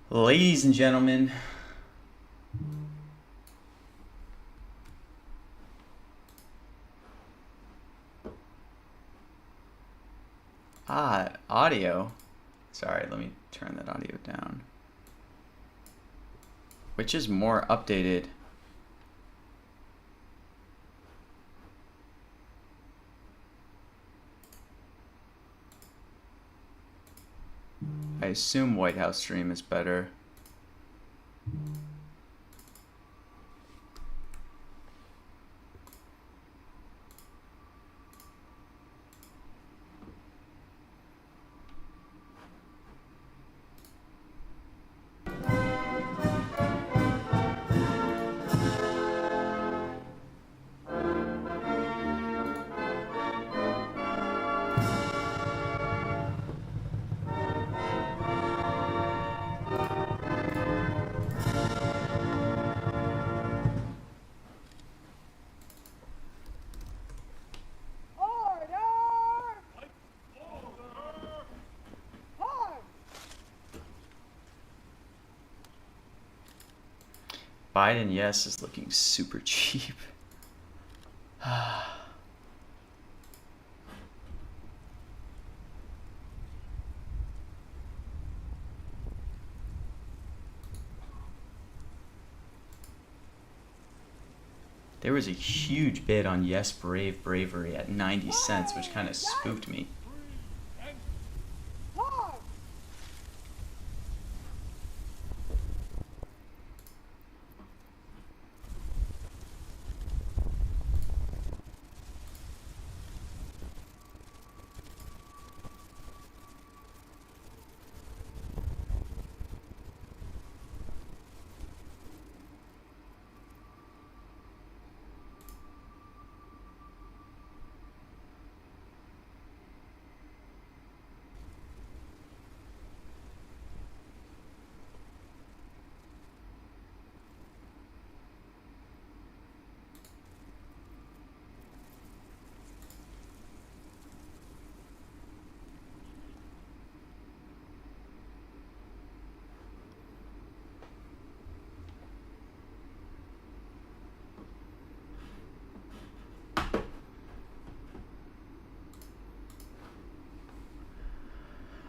Ladies and gentlemen, audio. Sorry, let me turn that audio down. Which is more updated? I assume White House Stream is better. Biden, yes, is looking super cheap. There was a huge bid on Yes Brave Bravery at 90 cents, which kind of spooked me.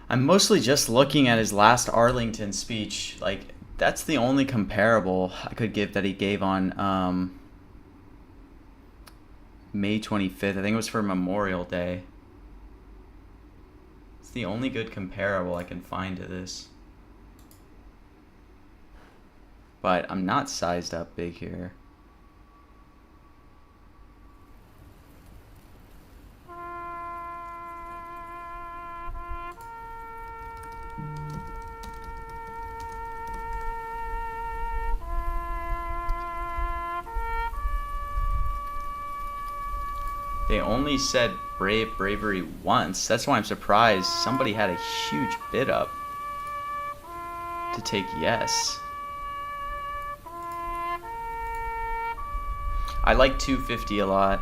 I'm mostly just looking at his last Arlington speech. Like, that's the only comparable I could give that he gave on May 25th. I think it was for Memorial Day. It's the only good comparable I can find to this. But I'm not sized up big here. They only said bravery once. That's why I'm surprised somebody had a huge bid up to take yes. I like 250 a lot,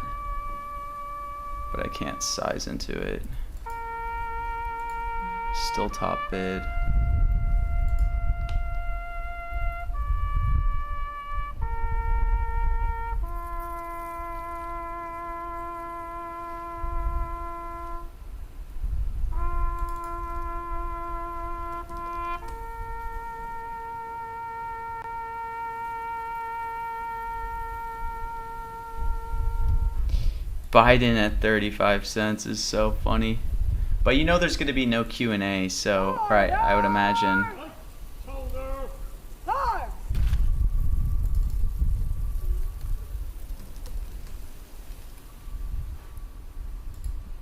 but I can't size into it. Still top bid. Biden at 35 cents is so funny. But you know there's going to be no Q&A, so right, I would imagine.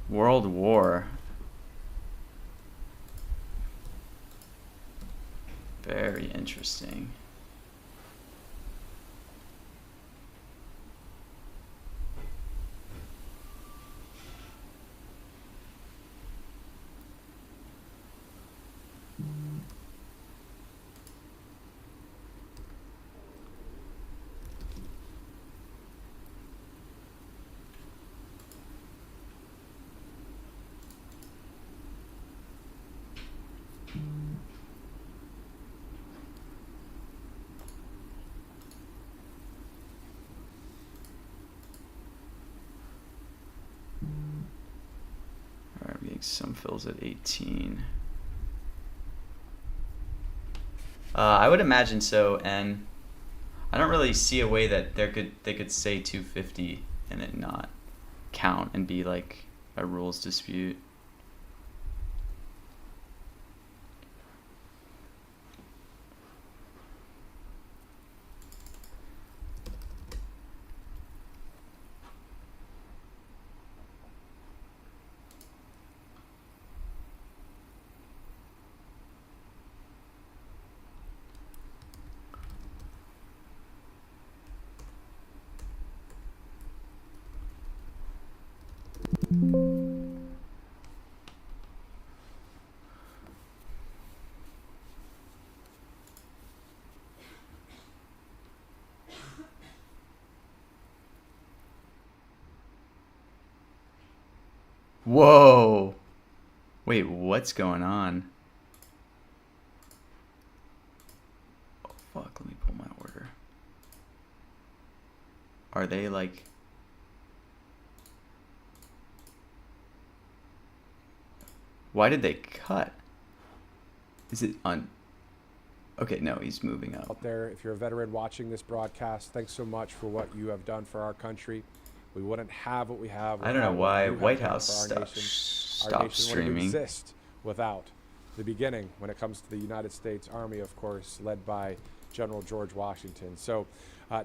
World War. Very interesting. think some fills at 18. I would imagine so, and I don't really see a way that they could say 250 and it not count and be like a rules dispute. Whoa! Wait, what's going on? Oh, fuck, let me pull my order. Are they like... Why did they cut? Is it on... Okay, no, he's moving up. Out there, if you're a veteran watching this broadcast, thanks so much for what you have done for our country. We wouldn't have what we have. I don't know why White House stopped streaming. streaming. Exist without the beginning when it comes to the United States Army, of course, led by General George Washington. So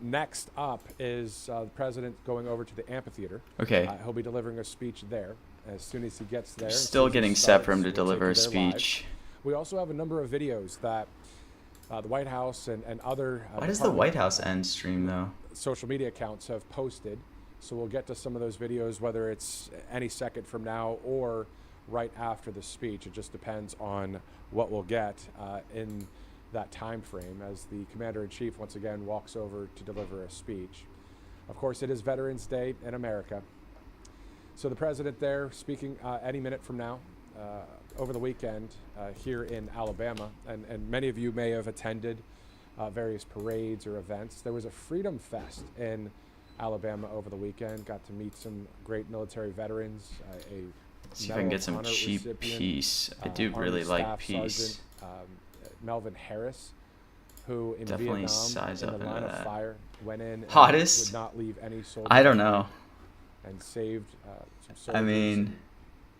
next up is the president going over to the amphitheater. Okay. He'll be delivering a speech there. As soon as he gets there, Still getting set for him to deliver a speech. We also have a number of videos that the White House and other Why does the White House end stream though? social media accounts have posted. So we'll get to some of those videos, whether it's any second from now or right after the speech. It just depends on what we'll get in that time frame as the Commander-in-Chief once again walks over to deliver a speech. Of course, it is Veterans Day in America. So the president there speaking any minute from now over the weekend here in Alabama. And many of you may have attended various parades or events. There was a Freedom Fest in Alabama over the weekend. Got to meet some great military veterans. See if I can get some cheap Peace. I do really like Peace. Sergeant, Melvin Harris, who in Definitely Vietnam size in up the into line of that. fire went in Hottest? and would not leave any soldiers. I don't know. And saved some soldiers. I mean,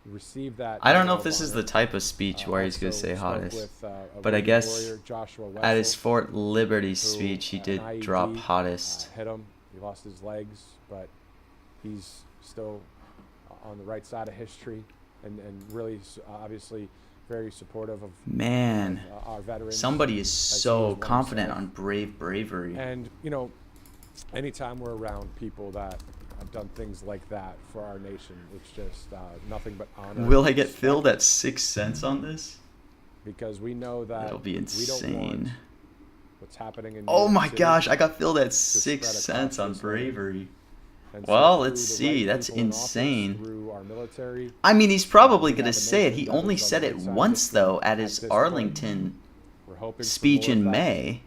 received that. I don't know if this is the type of speech where he's going to say hottest. But I guess at his Fort Liberty speech, he did drop hottest. Hit him. He lost his legs, but he's still on the right side of history and really obviously very supportive of our veterans. Somebody is so confident on brave bravery. And, you know, anytime we're around people that have done things like that for our nation, it's just nothing but honor. Will I get filled at 6 cents on this? Because we know that That'll be we don't want insane. what's happening in Oh New York my City gosh, I got filled at 6 spread cents on across this bravery. And Well, so let's through the see. right That's people in office, insane. through our military, I mean, he's probably we going to have a say it. nation He that only is on said the it right side of once, history though, at at his this point. Arlington we're hoping for speech more of in that, May.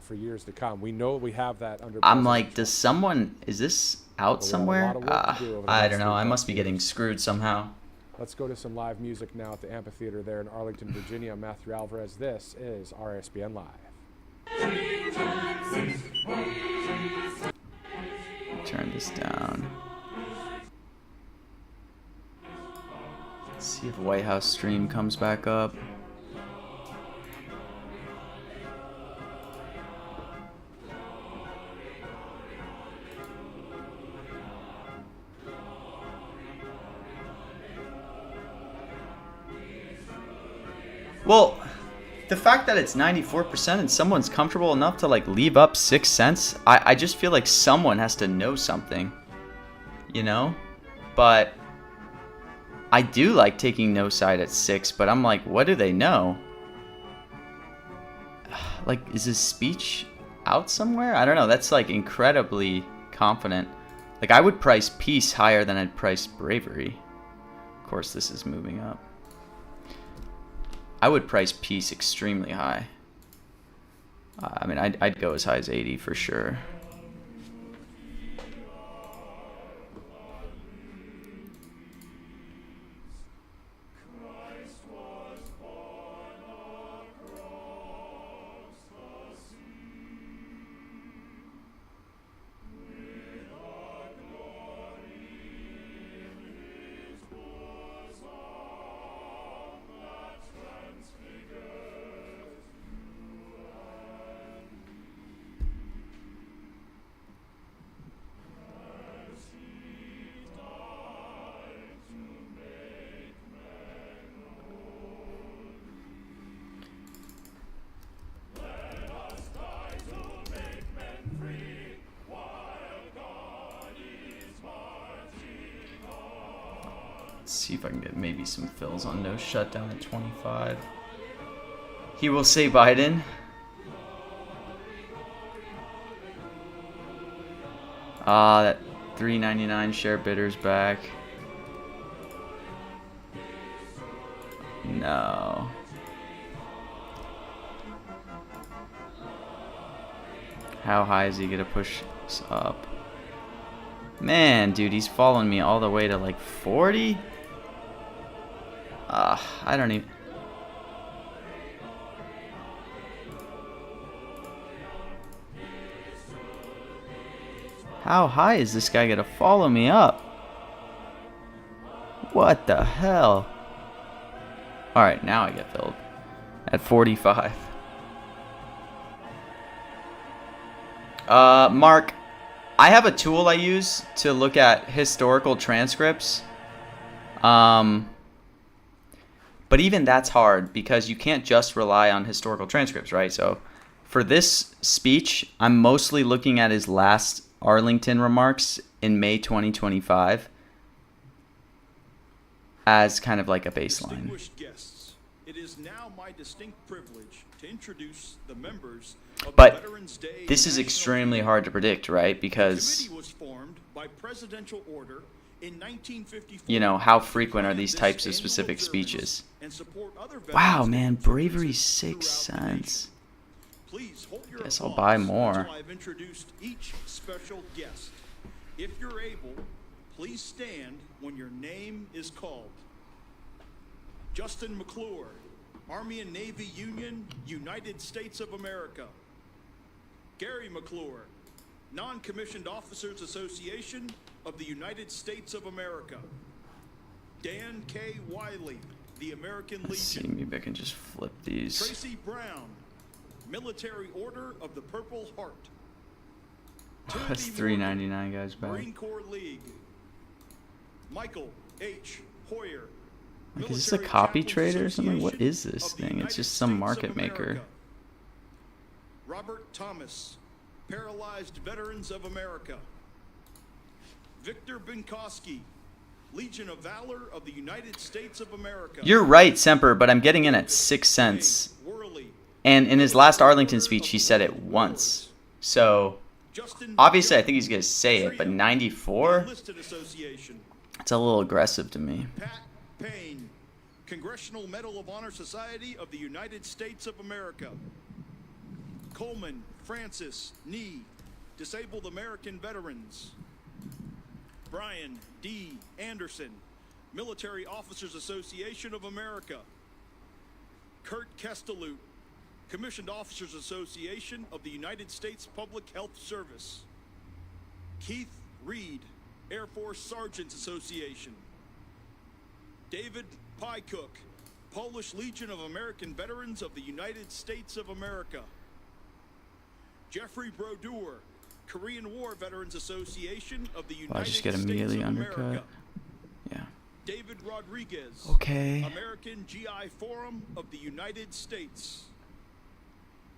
for years to come. We know we have that under. I'm President like, Trump. does someone, is this out But we have a somewhere? lot of work to do over the I next don't know. I 3+ must be getting years. screwed somehow. Let's go to some live music now at the amphitheater there in Arlington, Virginia. I'm Matthew Alvarez. This is RSBN Live. Turn this down. Let's see if White House stream comes back up. Well, the fact that it's 94% and someone's comfortable enough to like leave up 6 cents, I just feel like someone has to know something, you know? But I do like taking no side at 6, but I'm like, what do they know? Like, is his speech out somewhere? I don't know. That's like incredibly confident. Like, I would price peace higher than I'd price bravery. Of course, this is moving up. I would price peace extremely high. I mean, I'd go as high as 80 for sure. see if I can get maybe some fills on no shutdown at 25. He will say Biden. Ah, that $3.99 share bidder's back. No. How high is he gonna push us up? Man, dude, he's following me all the way to like 40? I don't even... How high is this guy gonna follow me up? What the hell? Alright, now I get filled. At 45. Mark, I have a tool I use to look at historical transcripts. But even that's hard because you can't just rely on historical transcripts, right? So for this speech, I'm mostly looking at his last Arlington remarks in May 2025 as kind of like a baseline. Distinguished guests, it is now my distinct privilege to introduce the members of But the Veterans Day this is National extremely Committee. hard to predict, right? The Because, committee was formed by presidential order in 1954 you know, how to frequent are plan these this types of annual specific observance speeches? and support other Wow, Veterans Day man, bravery observances 6 throughout the nation. cents. Please hold your Guess I'll applause buy more. until I've introduced each special guest. If you're able, please stand when your name is called. Justin McClure, Army and Navy Union, United States of America. Gary McClure, Non-Commissioned Officers Association of the United States of America. Dan K. Wiley, the American Let's see, Legion. maybe I can just flip these. Tracy Brown, Military Order of the Purple Heart. That's Timothy Morgan, $3.99, guys, back. Marine Corps League. Michael H. Hoyer. Like, is this a Military copy Chaplains trader or something? What Association is this of the thing? It's United just some States of market maker. America. Robert Thomas, Paralyzed Veterans of America. Victor Binkowski, Legion of Valor of the United States of America. You're right, Semper, but I'm getting in at 6 cents. Worley, And in his last Arlington speech, he said it once. So, Justin obviously, I Gilbert, think he's going to say it, but Trio, 94? Enlisted Association. It's a little aggressive to me. Pat Payne, Congressional Medal of Honor Society of the United States of America. Coleman Francis Nee, Disabled American Veterans. Brian D. Anderson, Military Officers Association of America. Kurt Kestelut, Commissioned Officers Association of the United States Public Health Service. Keith Reed, Air Force Sergeants Association. David Pycook, Polish Legion of American Veterans of the United States of America. Jeffrey Brodeur, Korean War Veterans Association of the United Well, I just get States immediately of undercut. America. Yeah. David Rodriguez, Okay. American GI Forum of the United States.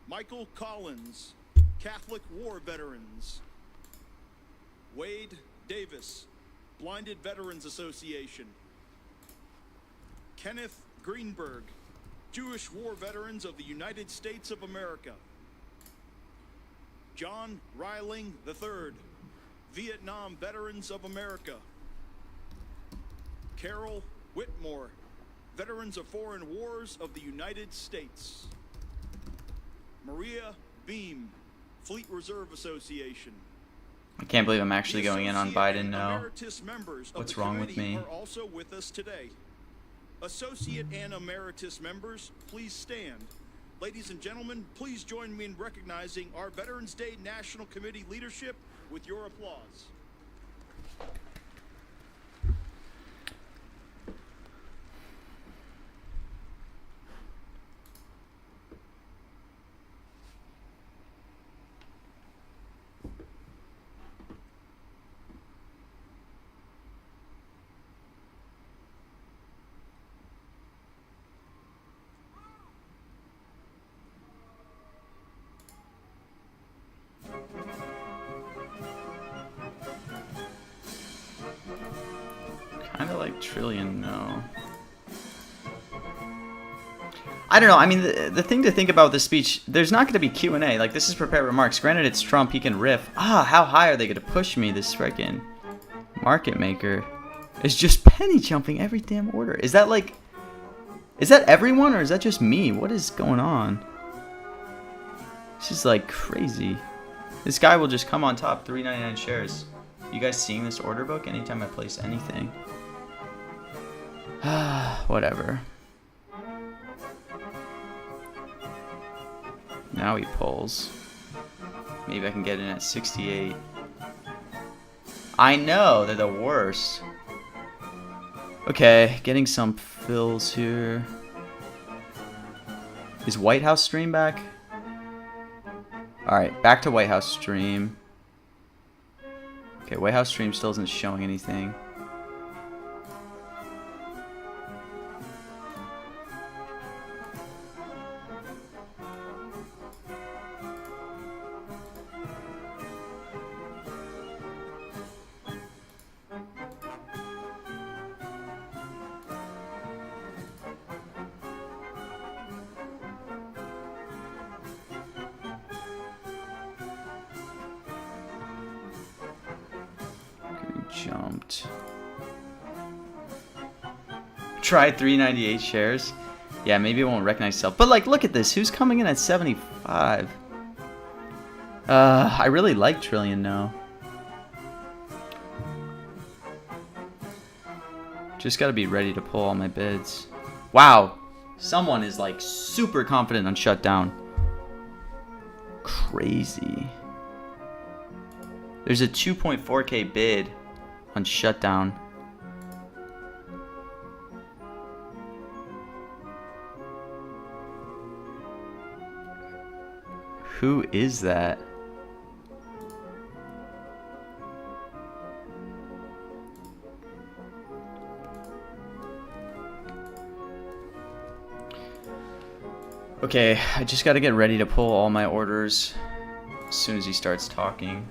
Michael Collins, Catholic War Veterans. Wade Davis, Blinded Veterans Association. Kenneth Greenberg, Jewish War Veterans of the United States of America. John Reiling III, Vietnam Veterans of America. Carol Whitmore, Veterans of Foreign Wars of the United States. Maria Beam, Fleet Reserve Association. I can't believe I'm actually The going in on associate Biden and now. emeritus members of What's the wrong with committee me? are also with us today. Associate and emeritus members, please stand. Ladies and gentlemen, please join me in recognizing our Veterans Day National Committee leadership with your applause. Trillion, no. I don't know. I mean, the thing to think about this speech, there's not going to be Q&A. Like, this is prepared remarks. Granted, it's Trump. He can riff. How high are they going to push me, this freaking market maker? It's just penny jumping every damn order. Is that, like... Is that everyone, or is that just me? What is going on? This is, like, crazy. This guy will just come on top, 399 shares. You guys seeing this order book anytime I place anything? Whatever. Now he pulls. Maybe I can get in at 68. I know, they're the worst. Okay, getting some fills here. Is White House stream back? Alright, back to White House stream. Okay, White House stream still isn't showing anything. Jumped. Try 398 shares. Yeah, maybe it won't recognize itself. But like, look at this. Who's coming in at 75? I really like Trillion now. Just gotta be ready to pull all my bids. Wow. Someone is like super confident on shutdown. Crazy. There's a 2.4K bid on shutdown. Who is that? Okay, I just gotta get ready to pull all my orders as soon as he starts talking.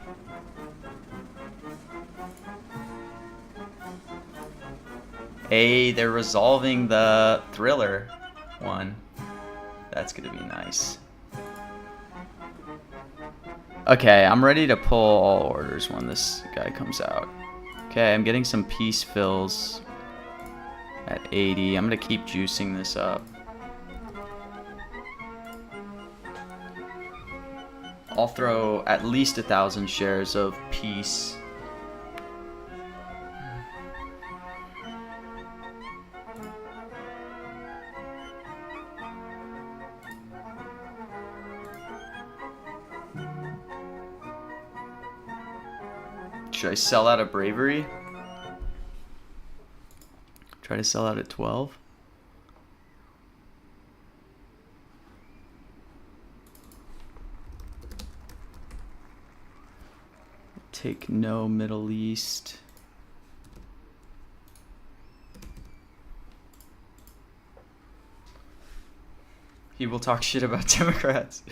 Hey, they're resolving the Thriller one. That's gonna be nice. Okay, I'm ready to pull all orders when this guy comes out. Okay, I'm getting some peace fills at 80. I'm gonna keep juicing this up. I'll throw at least 1,000 shares of peace. Should I sell out of Bravery? Try to sell out at 12? Take no Middle East. He will talk shit about Democrats.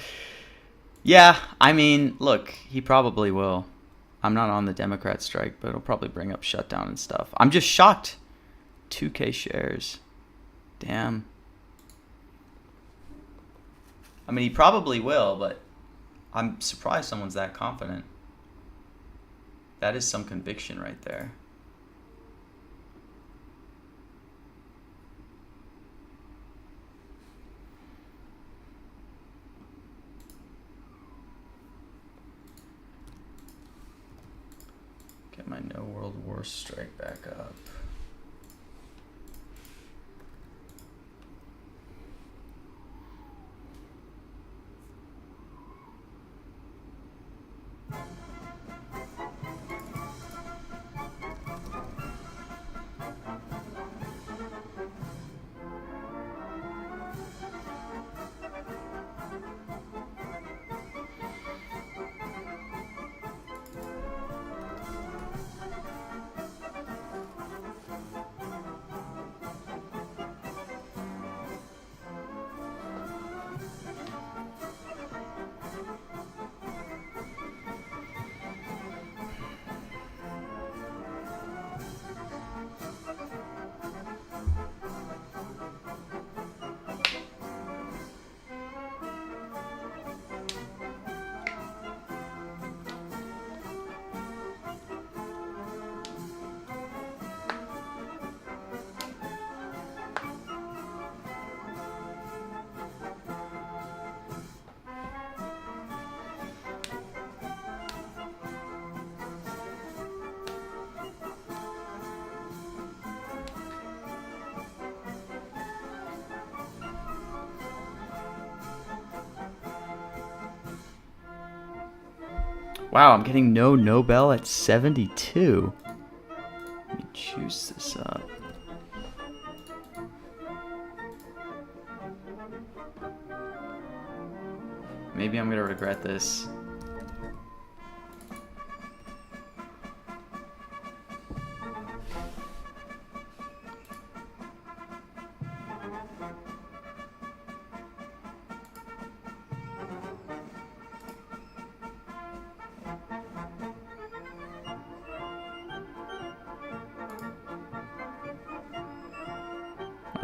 Yeah, I mean, look, he probably will. I'm not on the Democrat strike, but it'll probably bring up shutdown and stuff. I'm just shocked. 2K shares. Damn. I mean, he probably will, but I'm surprised someone's that confident. That is some conviction right there. Get my No World War strike back up. Wow, I'm getting no Nobel at 72. Let me juice this up. Maybe I'm gonna regret this.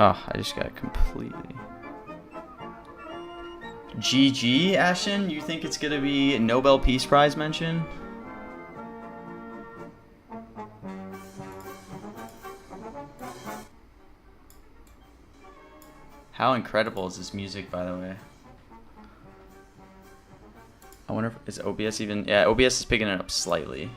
Oh, I just got completely... GG, Ashen? You think it's gonna be Nobel Peace Prize mention? How incredible is this music, by the way? I wonder if... Is OBS even... Yeah, OBS is picking it up slightly.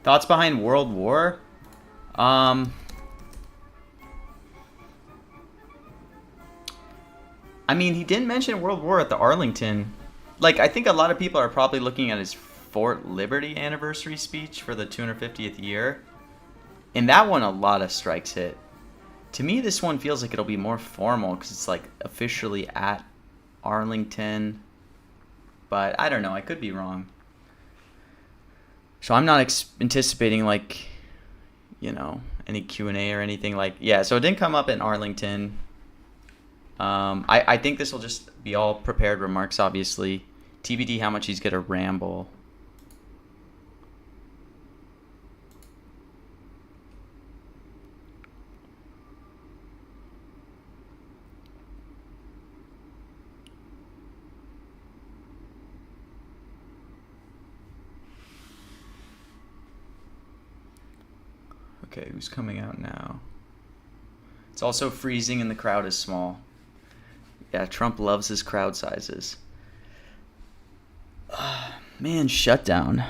Thoughts behind World War? I mean, he didn't mention World War at the Arlington. Like, I think a lot of people are probably looking at his Fort Liberty anniversary speech for the 250th year. In that one, a lot of strikes hit. To me, this one feels like it'll be more formal because it's, like, officially at Arlington. But I don't know. I could be wrong. So I'm not anticipating, like, you know, any Q&A or anything like... Yeah, so it didn't come up in Arlington. I think this will just be all prepared remarks, obviously. TBD how much he's going to ramble. Okay, who's coming out now? It's also freezing and the crowd is small. Yeah, Trump loves his crowd sizes. Man, shutdown.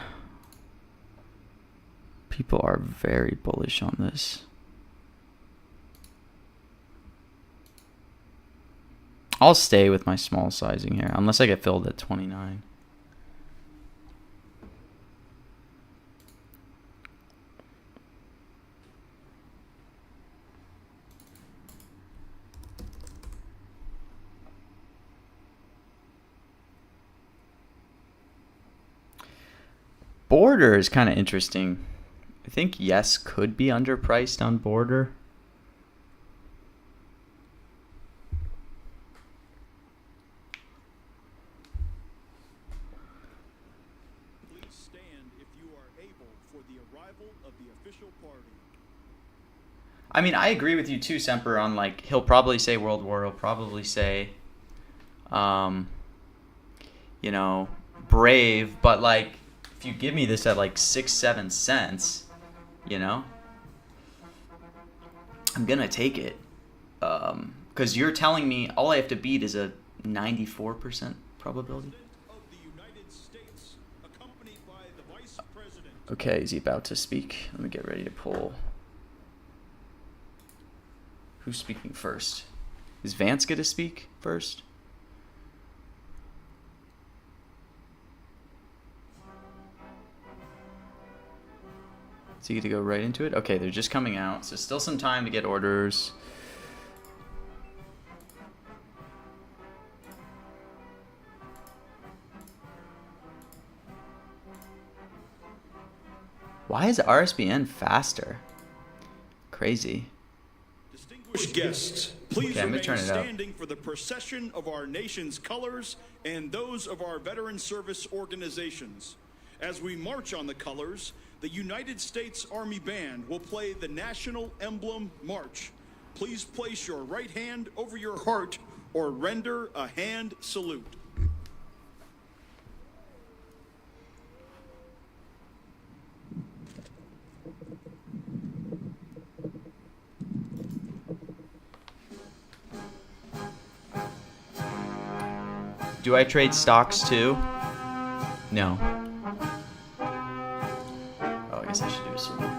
People are very bullish on this. I'll stay with my small sizing here, unless I get filled at 29. Border is kind of interesting. I think Yes could be underpriced on Border. Please stand if you are able for the arrival of the official party. I mean, I agree with you too, Semper, on like, he'll probably say World War, he'll probably say, you know, Brave, but like, if you give me this at like 6-7 cents, you know, I'm gonna take it. Because you're telling me all I have to beat is a 94% probability. Of the United States, accompanied by the Vice President. Okay, is he about to speak? Let me get ready to pull. Who's speaking first? Is Vance gonna speak first? Is he gonna go right into it? Okay, they're just coming out, so still some time to get orders. Why is RSBN faster? Crazy. Distinguished guests, please Okay, I'm gonna remain turn it up. standing for the procession of our nation's colors and those of our veteran service organizations. As we march on the colors, the United States Army Band will play the National Emblem March. please place your right hand over your heart or render a hand salute. Do I trade stocks too? No. Oh, I guess I should do a salute.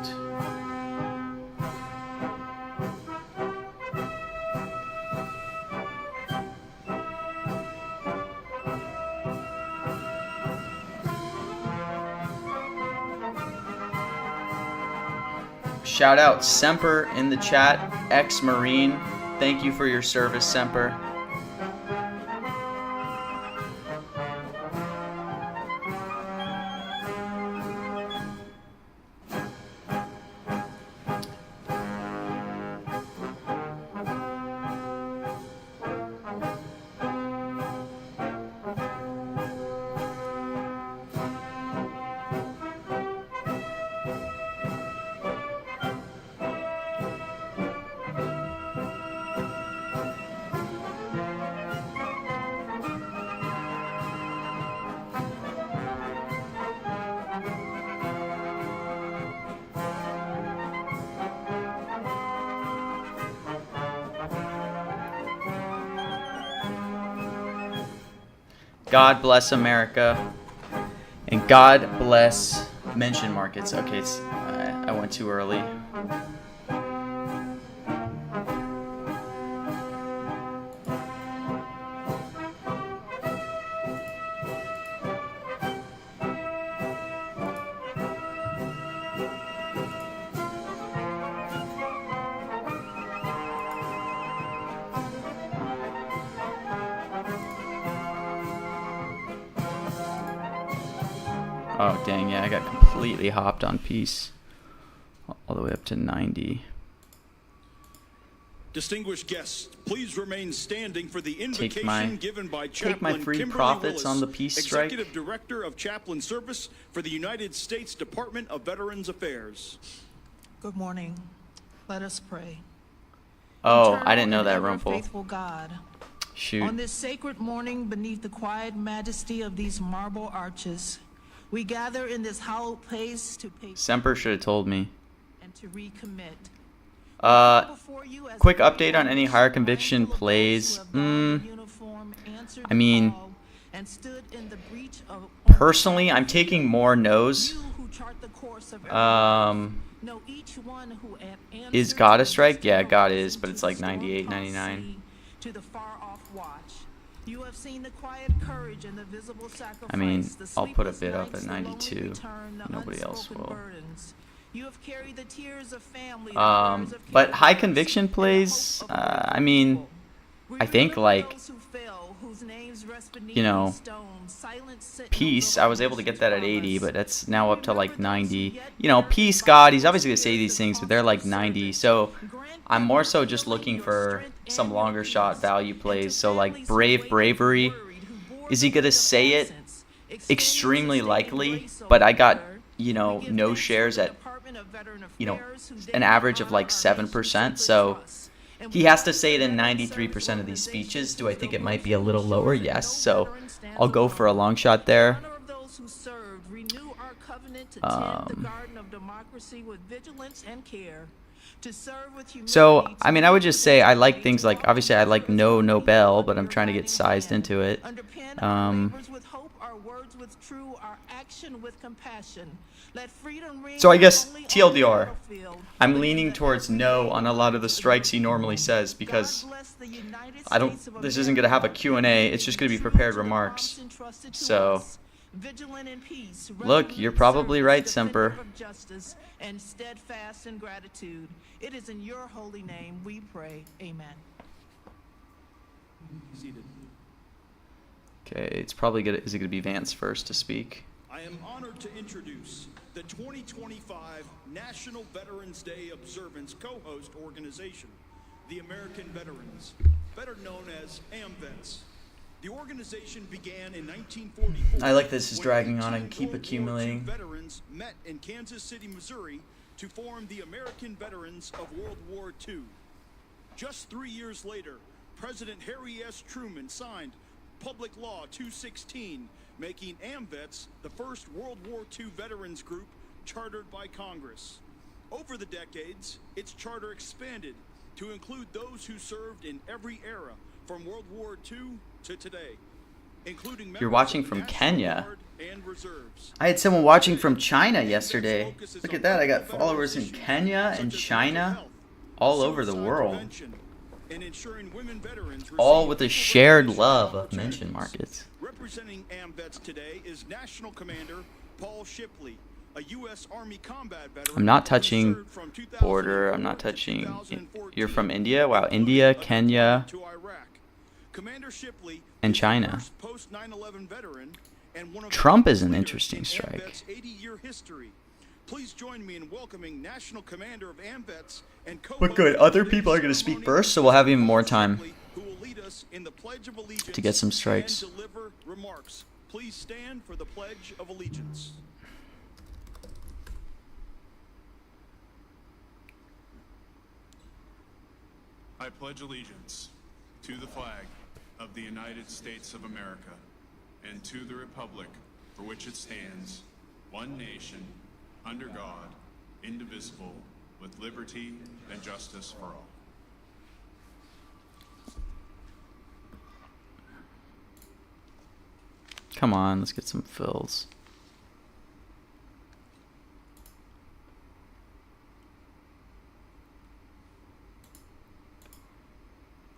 Shout out Semper in the chat, ex-Marine. Thank you for your service, Semper. God bless America, and God bless mention markets. Okay, I went too early. Oh, dang, yeah, I got completely hopped on Peace. All the way up to 90. Distinguished guests, please remain standing for the invocation given by Take my Chaplain free Kimberly profits Willis, on the peace strike. Executive Director of Chaplain Service for the United States Department of Veterans Affairs. Good morning. Let us pray. Oh, I Eternal didn't know and that, ever Rumpel. Faithful God, Shoot. on this sacred morning beneath the quiet majesty of these marble arches, we gather in this hallowed place to pay Semper should have told me. and to recommit. Quick update on any higher conviction plays. I mean, personally, I'm taking more no's. Is God a strike? Yeah, God is, but it's like 98, 99. I mean, I'll put a bid up at 92. Nobody else will. But high conviction plays, I mean, I think like, you know, Peace, I was able to get that at 80, but that's now up to like 90. You know, Peace, God, he's obviously going to say these things, but they're like 90. So I'm more so just looking for some longer shot value plays. So like Brave Bravery, is he going to say it? Extremely likely, but I got, you know, no shares at, you know, an average of like 7%. So he has to say it in 93% of these speeches. Do I think it might be a little lower? Yes. So I'll go for a long shot there. So, I mean, I would just say I like things like, obviously I like no Nobel, but I'm trying to get sized into it. So I guess TLDR, I'm leaning towards no on a lot of the strikes he normally says because this isn't going to have a Q&A, it's just going to be prepared remarks. So, look, you're probably right, Semper. And steadfast in gratitude. It is in your holy name we pray. Amen. Okay, it's probably good. Is it going to be Vance first to speak? I am honored to introduce the 2025 National Veterans Day Observance co-host organization, the American Veterans, better known as AMVETS. The organization began in 1944. I like this is dragging on. I can keep accumulating. Veterans met in Kansas City, Missouri, to form the American Veterans of World War II. Just 3 years later, President Harry S. Truman signed Public Law 216, making AMVETS the first World War II veterans group chartered by Congress. Over the decades, its charter expanded to include those who served in every era from World War II to today, including members You're watching of the from National Kenya. Guard and reserves. I had someone watching from China yesterday. Look at that. I got followers in Kenya and China, all over the world. All with a shared love of mention markets. Representing AMVETS today is National Commander Paul Shipley, a U.S. Army combat veteran. I'm not who touching served from 2004 border. I'm not to touching. 2014, You're from India? Wow, India, a Kenya, to Iraq. Commander Shipley and is the China. first post 9/11 veteran and one of the Trump is an leaders interesting in strike. AMVETS' 80-year history. Please join me in welcoming National Commander of AMVETS and But good, other people are gonna speak first, so we'll have even more time who will lead us in the Pledge of Allegiance to get some strikes. and deliver remarks. Please stand for the Pledge of Allegiance. I pledge allegiance to the flag of the United States of America and to the republic for which it stands, one nation, under God, indivisible, with liberty and justice for all. Come on, let's get some fills.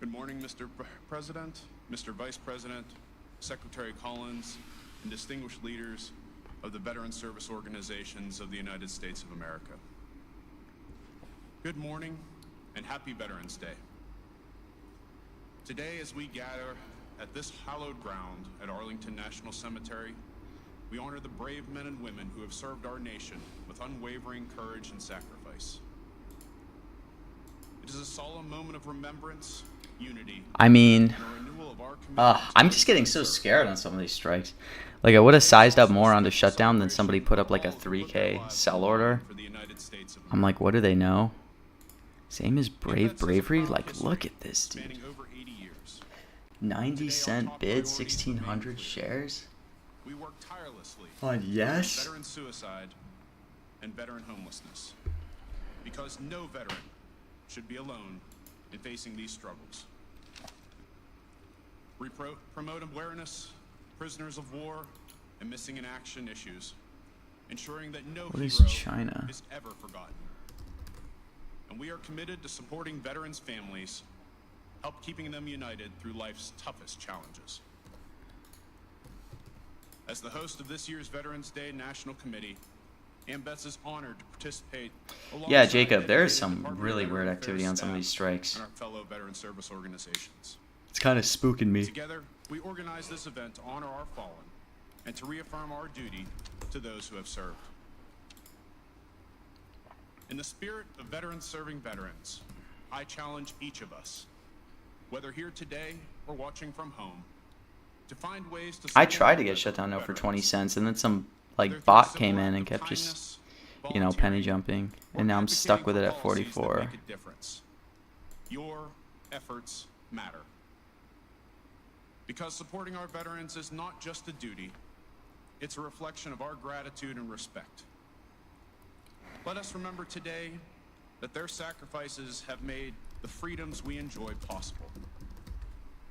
Good morning, Mr. President, Mr. Vice President, Secretary Collins, and distinguished leaders of the Veteran Service Organizations of the United States of America. Good morning and happy Veterans Day. Today, as we gather at this hallowed ground at Arlington National Cemetery, we honor the brave men and women who have served our nation with unwavering courage and sacrifice. It is a solemn moment of remembrance, unity, I mean, and a renewal of our commitment I'm just getting so scared on some of these strikes. Like, I would have sized up more on the shutdown than somebody put up like a 3K sell order. for the United States of I'm like, what do they know? Same as Brave Bravery? Like, look at this, dude. spanning over 80 years. 90-cent bid, 1,600 shares? We work tirelessly On yes? veteran suicide and veteran homelessness, because no veteran should be alone in facing these struggles. We promote awareness, prisoners of war, and missing in action issues, ensuring that no What is hero China? is ever forgotten. And we are committed to supporting veterans' families, help keeping them united through life's toughest challenges. As the host of this year's Veterans Day National Committee, AMVETS is honored to participate Yeah, alongside Jacob, there is dedicated some Department of really Veteran weird Affairs activity on some of staff these strikes. and our fellow veteran service organizations. It's kind of spooking me. Together, we organize this event to honor our fallen and to reaffirm our duty to those who have served. In the spirit of veterans serving veterans, I challenge each of us, whether here today or watching from home, to find ways to I support tried to get veterans, shut down now for 20 cents, and then some like bot came in and kept just, you know, penny jumping, and now I'm stuck with it at 44. Your efforts matter. Because supporting our veterans is not just a duty, it's a reflection of our gratitude and respect. Let us remember today that their sacrifices have made the freedoms we enjoy possible.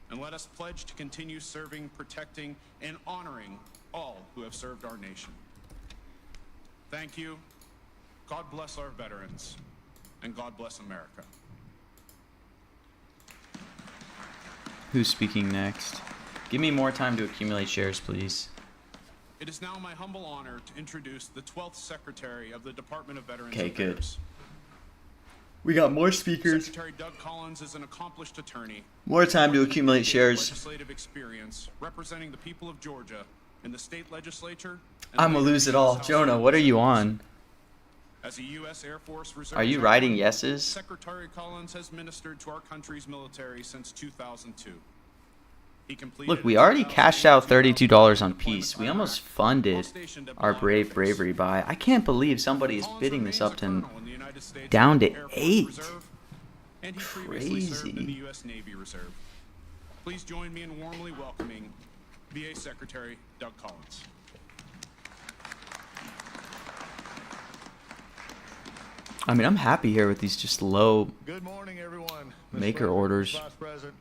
And let us pledge to continue serving, protecting, and honoring all who have served our nation. Thank you. God bless our veterans, and God bless America. Who's speaking next? Give me more time to accumulate shares, please. It is now my humble honor to introduce the 12th Secretary of the Department of Veterans Okay, good. Affairs. We got more speakers. Secretary Doug Collins is an accomplished attorney. More time to with accumulate decades of shares. Legislative experience representing the people of Georgia in the state legislature. and I'm gonna later lose it in the all. House Jonah, of what are you Representatives. on? As a U.S. Air Force Reserve Are you general, writing yeses? Secretary Collins has ministered to our country's military since 2002. He completed Look, we his already cashed out 2008 $32 on deployment Peace. We to almost Iraq, funded while stationed at our Black Brave Base. Bravery buy. I can't believe somebody is Collins bidding this remains up a to colonel in the United States down to Air Force 8. Reserve and he previously served in the Crazy. U.S. Navy Reserve. Please join me in warmly welcoming VA Secretary Doug Collins. I mean, I'm happy here with these just low Good morning, everyone. Mr. maker President, orders. Vice President,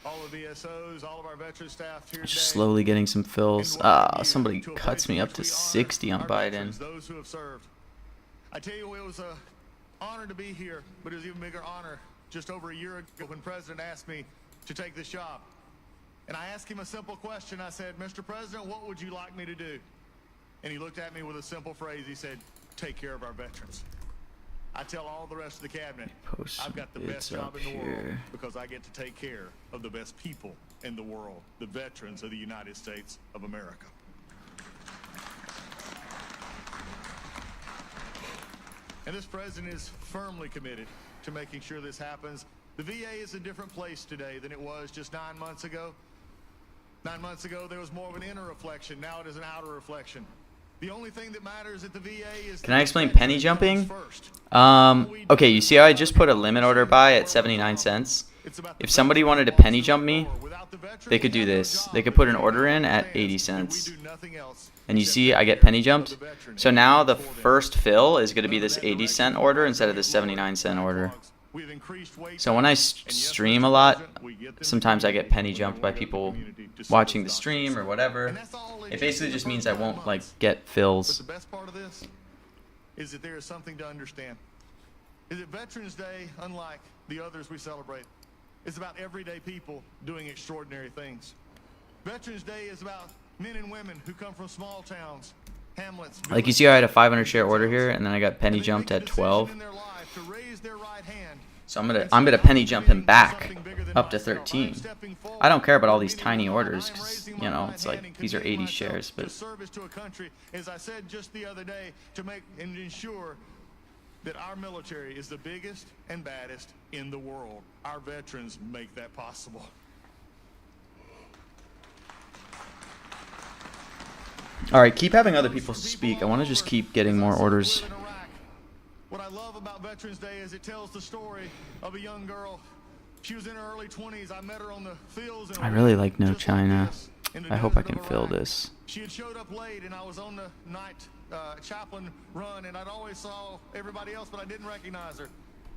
all of VSOs, all of our veteran staff here Just today, slowly getting some fills. and welcome you Somebody to a cuts place me in up which to we honor 60 on our Biden. veterans, those who have served. I tell you, it was an honor to be here, but it was even bigger honor just over a year ago when President asked me to take this job. And I asked him a simple question. I said, Mr. President, what would you like me to do? And he looked at me with a simple phrase. He said, take care of our veterans. I tell all the rest of the cabinet, Post some I've got the bids best job up in the world here. because I get to take care of the best people in the world, the veterans of the United States of America. And this president is firmly committed to making sure this happens. The VA is a different place today than it was just 9 months ago. 9 months ago, there was more of an inner reflection. Now it is an outer reflection. The only thing that matters at the VA is... Can I explain penny jumping? First. Okay, you see how I just put a limit order buy at 79 cents? If somebody wanted to penny jump me, they could do this. They could put an order in at 80 cents. And you see I get penny jumped? So now the first fill is going to be this 80-cent order instead of this 79-cent order. So when I stream a lot, sometimes I get penny jumped by people watching the stream or whatever. It basically just means I won't like get But fills. the best part of this is that there is something to understand. Is that Veterans Day, unlike the others we celebrate, is about everyday people doing extraordinary things. Veterans Day is about men and women who come from small towns, hamlets. Like you see I had a 500 share order here and then I got penny jumped at 12. So I'm gonna penny jump him back up to 13. I don't care about all these tiny orders because, you know, it's like these are 80 shares, but service to a country, as I said just the other day, to make and ensure that our military is the biggest and baddest in the world. Our veterans make that possible. all right, keep having other people speak. I want to just keep getting more orders. What I love about Veterans Day is it tells the story of a young girl. She was in her early 20s. I met her on the fields. I really like No China. I hope I can fill this. She had showed up late, and I was on the night chaplain run, and I'd always saw everybody else, but I didn't recognize her.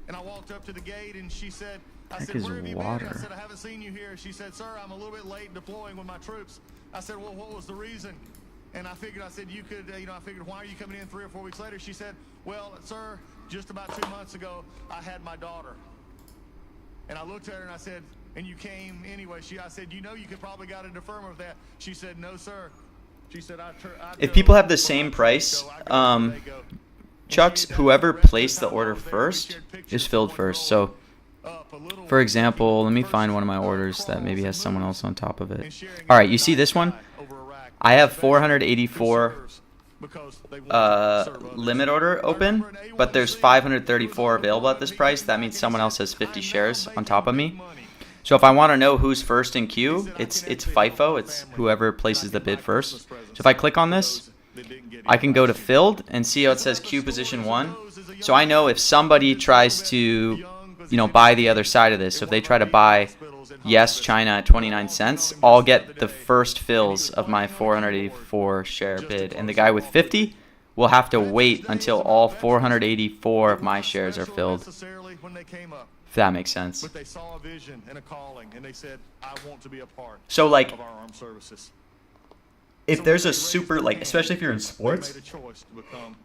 And I walked up to the gate, and she said, I said, is where have you been? water? I said, I haven't seen you here. She said, sir, I'm a little bit late deploying with my troops. I said, well, what was the reason? And I figured, I said, you could, I figured, why are you coming in 3 or 4 weeks later? She said, well, sir, just about 2 months ago, I had my daughter. And I looked at her and I said, and you came anyway. I said, you know, you could probably got a deferment of that. She said, no, sir. She said, If people have the same price, Chuck's, whoever placed the order first is filled first. So, for example, let me find one of my orders that maybe has someone else on top of it. All right, you see this one? I have 484 limit order open, but there's 534 available at this price. That means someone else has 50 shares on top of me. So if I want to know who's first in queue, it's FIFO. It's whoever places the bid first. So if I click on this, I can go to filled and see how it says queue position 1. So I know if somebody tries to, buy the other side of this. So if they try to buy Yes China at 29 cents, I'll get the first fills of my 484 share bid. And the guy with 50 will have to wait until all 484 of my shares are filled. If that makes sense. But they saw a vision and a calling, and they said, I want to be a part So like, of our armed services. if there's a super, like, especially if you're in They sports, made a choice to become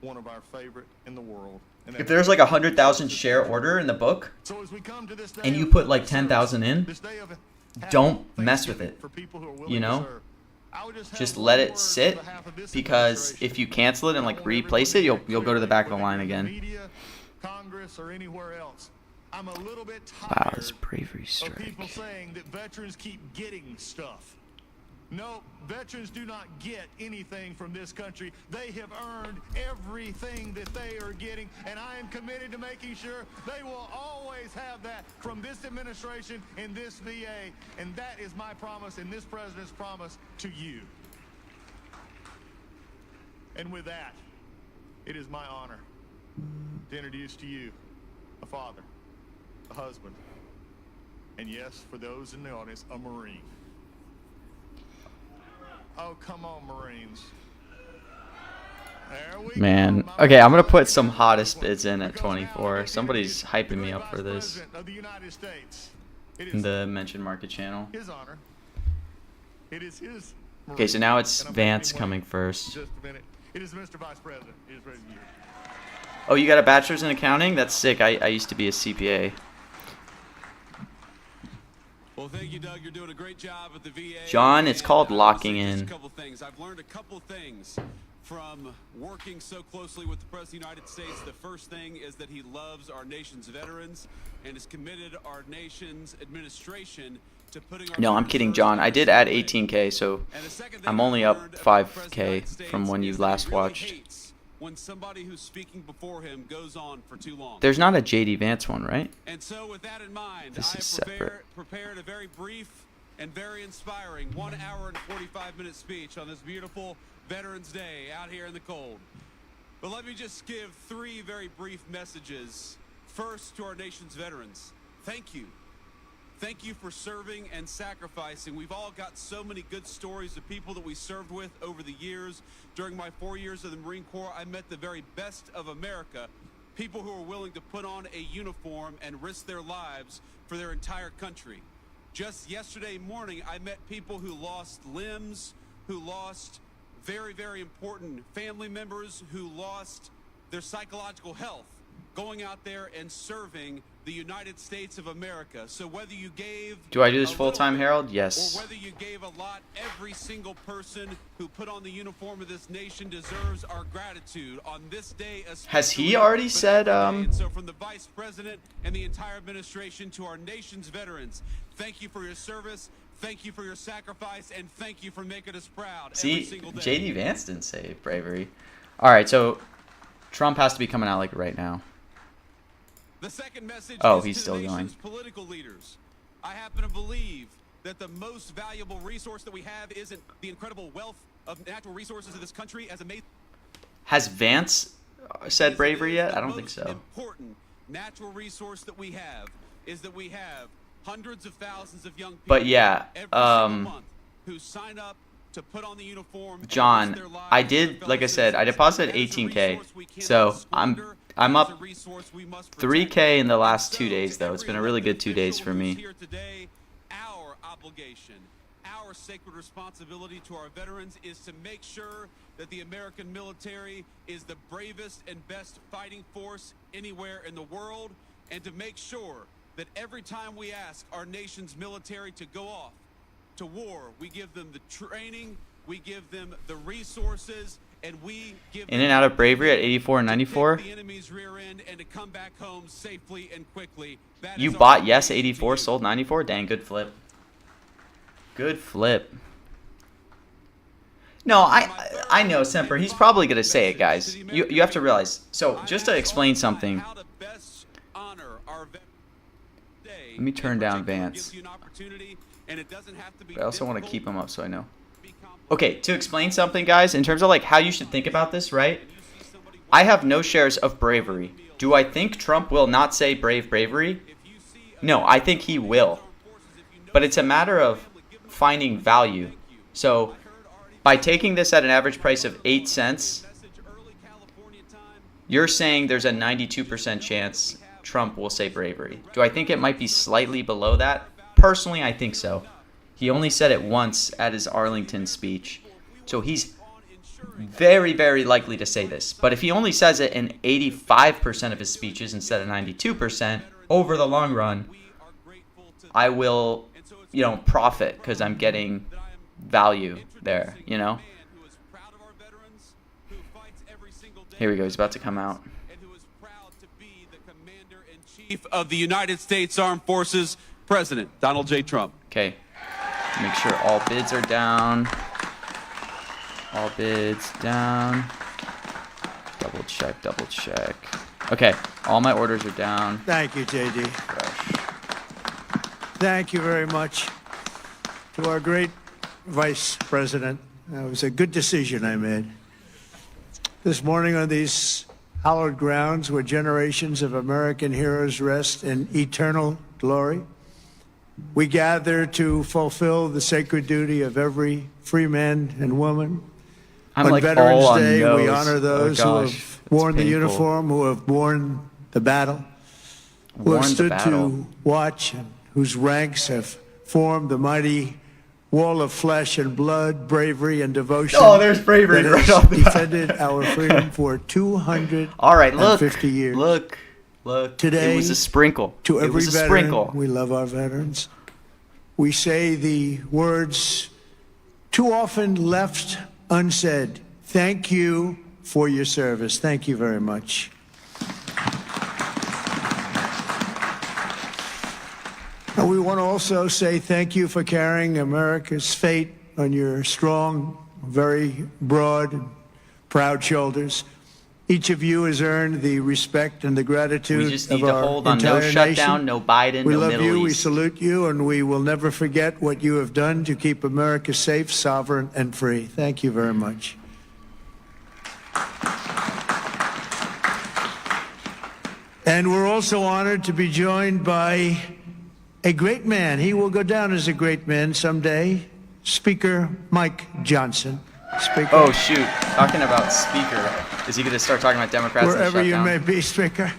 one of our favorite in the world. And if there's like 100,000 share order in the book, so as we come to this day and you of put like service, 10,000 in, this day of don't happy mess with Thanksgiving it, for people who are willing you to know? serve. I would just Just have let one it word sit, on behalf of this because if you cancel it and like administration. replace it, you'll go to the back of the line Whether you're in again. Media, Congress, or anywhere else. I'm a little bit Wow, tired this bravery of people strike. saying that veterans keep getting stuff. No, veterans do not get anything from this country. They have earned everything that they are getting, and I am committed to making sure they will always have that from this administration and this VA, and that is my promise and this president's promise to you. And with that, it is my honor to introduce to you a father, a husband. And yes, for those in the audience, a Marine. Oh, come on, Marines. There we Man. go. Okay, I'm going to put some hottest bids in at 24. Somebody's hyping me up for this President of the United States. It in is the mentioned market channel. his honor. It is his. Okay, so now it's And I'm Vance making way. coming first. Just a minute. It is Mr. Vice President. It is ready to you. Oh, you got a bachelor's in accounting? That's sick. I used to be a CPA. Well, thank you, Doug. You're doing a great job at the VA. John, it's And, called I locking wanna say in. just a couple things. I've learned a couple things from working so closely with the President of the United States. The first thing is that he loves our nation's veterans and is committed our nation's administration to putting our No, I'm veterans kidding, first John. I every did single add day. 18K, so And the second thing I'm I've only up learned about the President of the 5K United from when States you is that last he really watched. hates when somebody who's speaking before him goes on for too long. There's not a JD Vance one, right? And so, with that in mind, This I is have separate. prepared a very brief and very inspiring 1 hour and 45-minute speech on this beautiful Veterans Day out here in the cold. But let me just give 3 very brief messages. First, to our nation's veterans, thank you. Thank you for serving and sacrificing. We've all got so many good stories of people that we served with over the years. During my 4 years of the Marine Corps, I met the very best of America, people who are willing to put on a uniform and risk their lives for their entire country. Just yesterday morning, I met people who lost limbs, who lost very, very important family members, who lost their psychological health, going out there and serving the United States of America. So whether you gave Do I do this a full-time, little bit, Harold? Yes. or whether you gave a lot, every single person who put on the uniform of this nation deserves our gratitude on this day. Has he especially, already but said, every day. And so from the Vice President and the entire administration to our nation's veterans, thank you for your service, thank you for your sacrifice, and thank you for making us proud every See, single day. JD Vance didn't say bravery. All right, so Trump has to be coming out like right now. The second message Oh, is he's to still the going. nation's political leaders. I happen to believe that the most valuable resource that we have isn't the incredible wealth of natural resources of this country as amazing Has Vance said as it bravery is. yet? The I don't think most so. important natural resource that we have is that we have hundreds of thousands of young people But yeah, every single month who sign up to put on the uniform and John, risk their lives I for their did, fellow like I said, I citizens. deposited That is a 18K. resource we cannot So squander. I'm That is up a resource we must 3K protect. in the last And 2 so, days, to though. It's every been a really good 2 days official for who's me. here today, our obligation, our sacred responsibility to our veterans is to make sure that the American military is the bravest and best fighting force anywhere in the world, and to make sure that every time we ask our nation's military to go off to war, we give them the training, we give them the resources, and we give In them and out of bravery at 84 and to pick 94. the enemy's rear end and to come back home safely and quickly. That You is our bought yes obligation to 84, you. sold 94. Dang, good flip. Good flip. No, I know Semper. He's probably gonna say it, guys. You have to realize. So just to explain something. Let me turn down Vance. But I also want to keep him up so I know. Okay, to explain something, guys, in terms of like how you should think about this, right? I have no shares of bravery. Do I think Trump will not say brave bravery? No, I think he will. But it's a matter of finding value. So by taking this at an average price of 8 cents, you're saying there's a 92% chance Trump will say bravery. Do I think it might be slightly below that? Personally, I think so. He only said it once at his Arlington speech. So he's very, very likely to say this. But if he only says it in 85% of his speeches instead of 92%, over the long run, I will, profit because I'm getting value there, Here we go. He's about to come out. Chief of the United States Armed Forces, President Donald J. Trump. Okay. Make sure all bids are down. All bids down. Double check, double check. Okay. All my orders are down. Thank you, JD. Fresh. Thank you very much to our great Vice President. It was a good decision I made. This morning on these hallowed grounds where generations of American heroes rest in eternal glory. We gather to fulfill the sacred duty of every free man and woman. I'm On like Veterans all on Day, we nose. honor those Oh, who gosh, have that's worn the painful. uniform, who have borne the battle, who Worn have the stood battle. to watch, and whose ranks have formed the mighty wall of flesh and blood, bravery and devotion. Oh, there's bravery that right has off the bat. defended our freedom for 250 All right, look, years. look. Today, it was a sprinkle. To it every was a veteran, sprinkle. we love our veterans. We say the words too often left unsaid. Thank you for your service. Thank you very much. And we want to also say thank you for carrying America's fate on your strong, very broad, and proud shoulders. Each of you has earned the respect and the gratitude We just of need to our hold on. No entire shutdown, nation. no Biden, We no love Middle you, we East. salute you, and we will never forget what you have done to keep America safe, sovereign, and free. Thank you very much. And we're also honored to be joined by a great man. He will go down as a great man someday, Speaker Mike Johnson. Speaker, Oh shoot! Talking about Speaker, is he going to start talking about Democrats and the wherever you shutdown? may be, Speaker.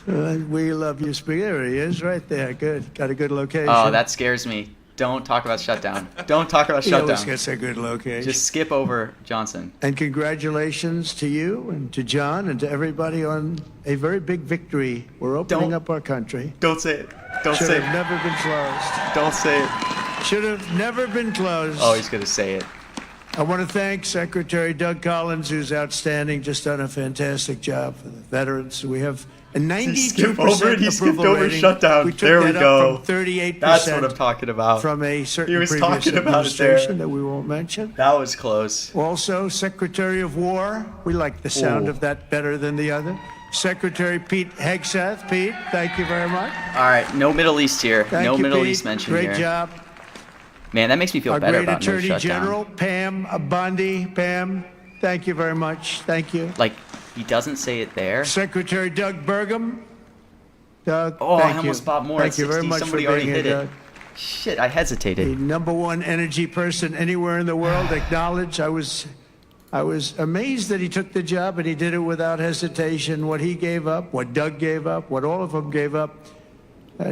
We love you, Speaker. There he is, right there. Good. Got a good location. Oh, that scares me. Don't talk about shutdown. Don't talk about He always shutdown. gets a good location. Just skip over Johnson. And congratulations to you and to John and to everybody on a very big victory. We're opening Don't- up our country. Don't say it. Don't Should say have it. never been closed. Don't say it. Should have never been closed. Oh, he's going to say it. I want to thank Secretary Doug Collins, who's outstanding, just done a fantastic job for the veterans. We have a 92% skip over it. He skipped approval over rating. shutdown. We took There we that go. up from 38% That's what I'm talking about. from a certain He was previous talking about it there. administration that we won't mention. That was close. Also, Secretary of War, we like the sound Ooh. of that better than the other. Secretary Pete Hegseth. Pete, thank you very much. All right, no Middle East here. Thank no you, Middle Pete. East mention Great here. job. Man, that makes me feel Our better great about no Attorney shutdown. General, Pam Bondi. Pam, thank you very much. Thank you. Like, he doesn't say it there. Secretary Doug Burgum. Doug, Oh, thank I almost you. bought more Thank at you 60. very much Somebody for already being hit here, it. Doug. Shit, I The hesitated. #1 energy person anywhere in the world, acknowledged. I was amazed that he took the job and he did it without hesitation. What he gave up, what Doug gave up, what all of them gave up,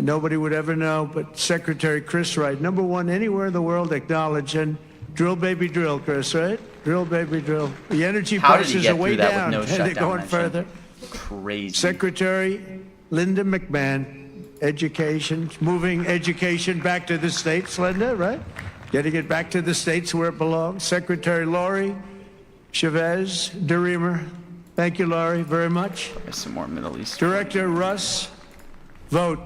nobody would ever know. But Secretary Chris Wright, #1 anywhere in the world, acknowledged. And drill, baby, drill, Chris, right? Drill, baby, drill. The energy How did he prices get are way through that down, with no and they're shutdown going mention? further. Crazy. Secretary Linda McMahon, Education, moving education back to the states, Linda, right? Getting it back to the states where it belongs. Secretary Laurie Chavez DeReamer, thank you, Laurie, very much. There's some more Middle East. Director Russ Vogt,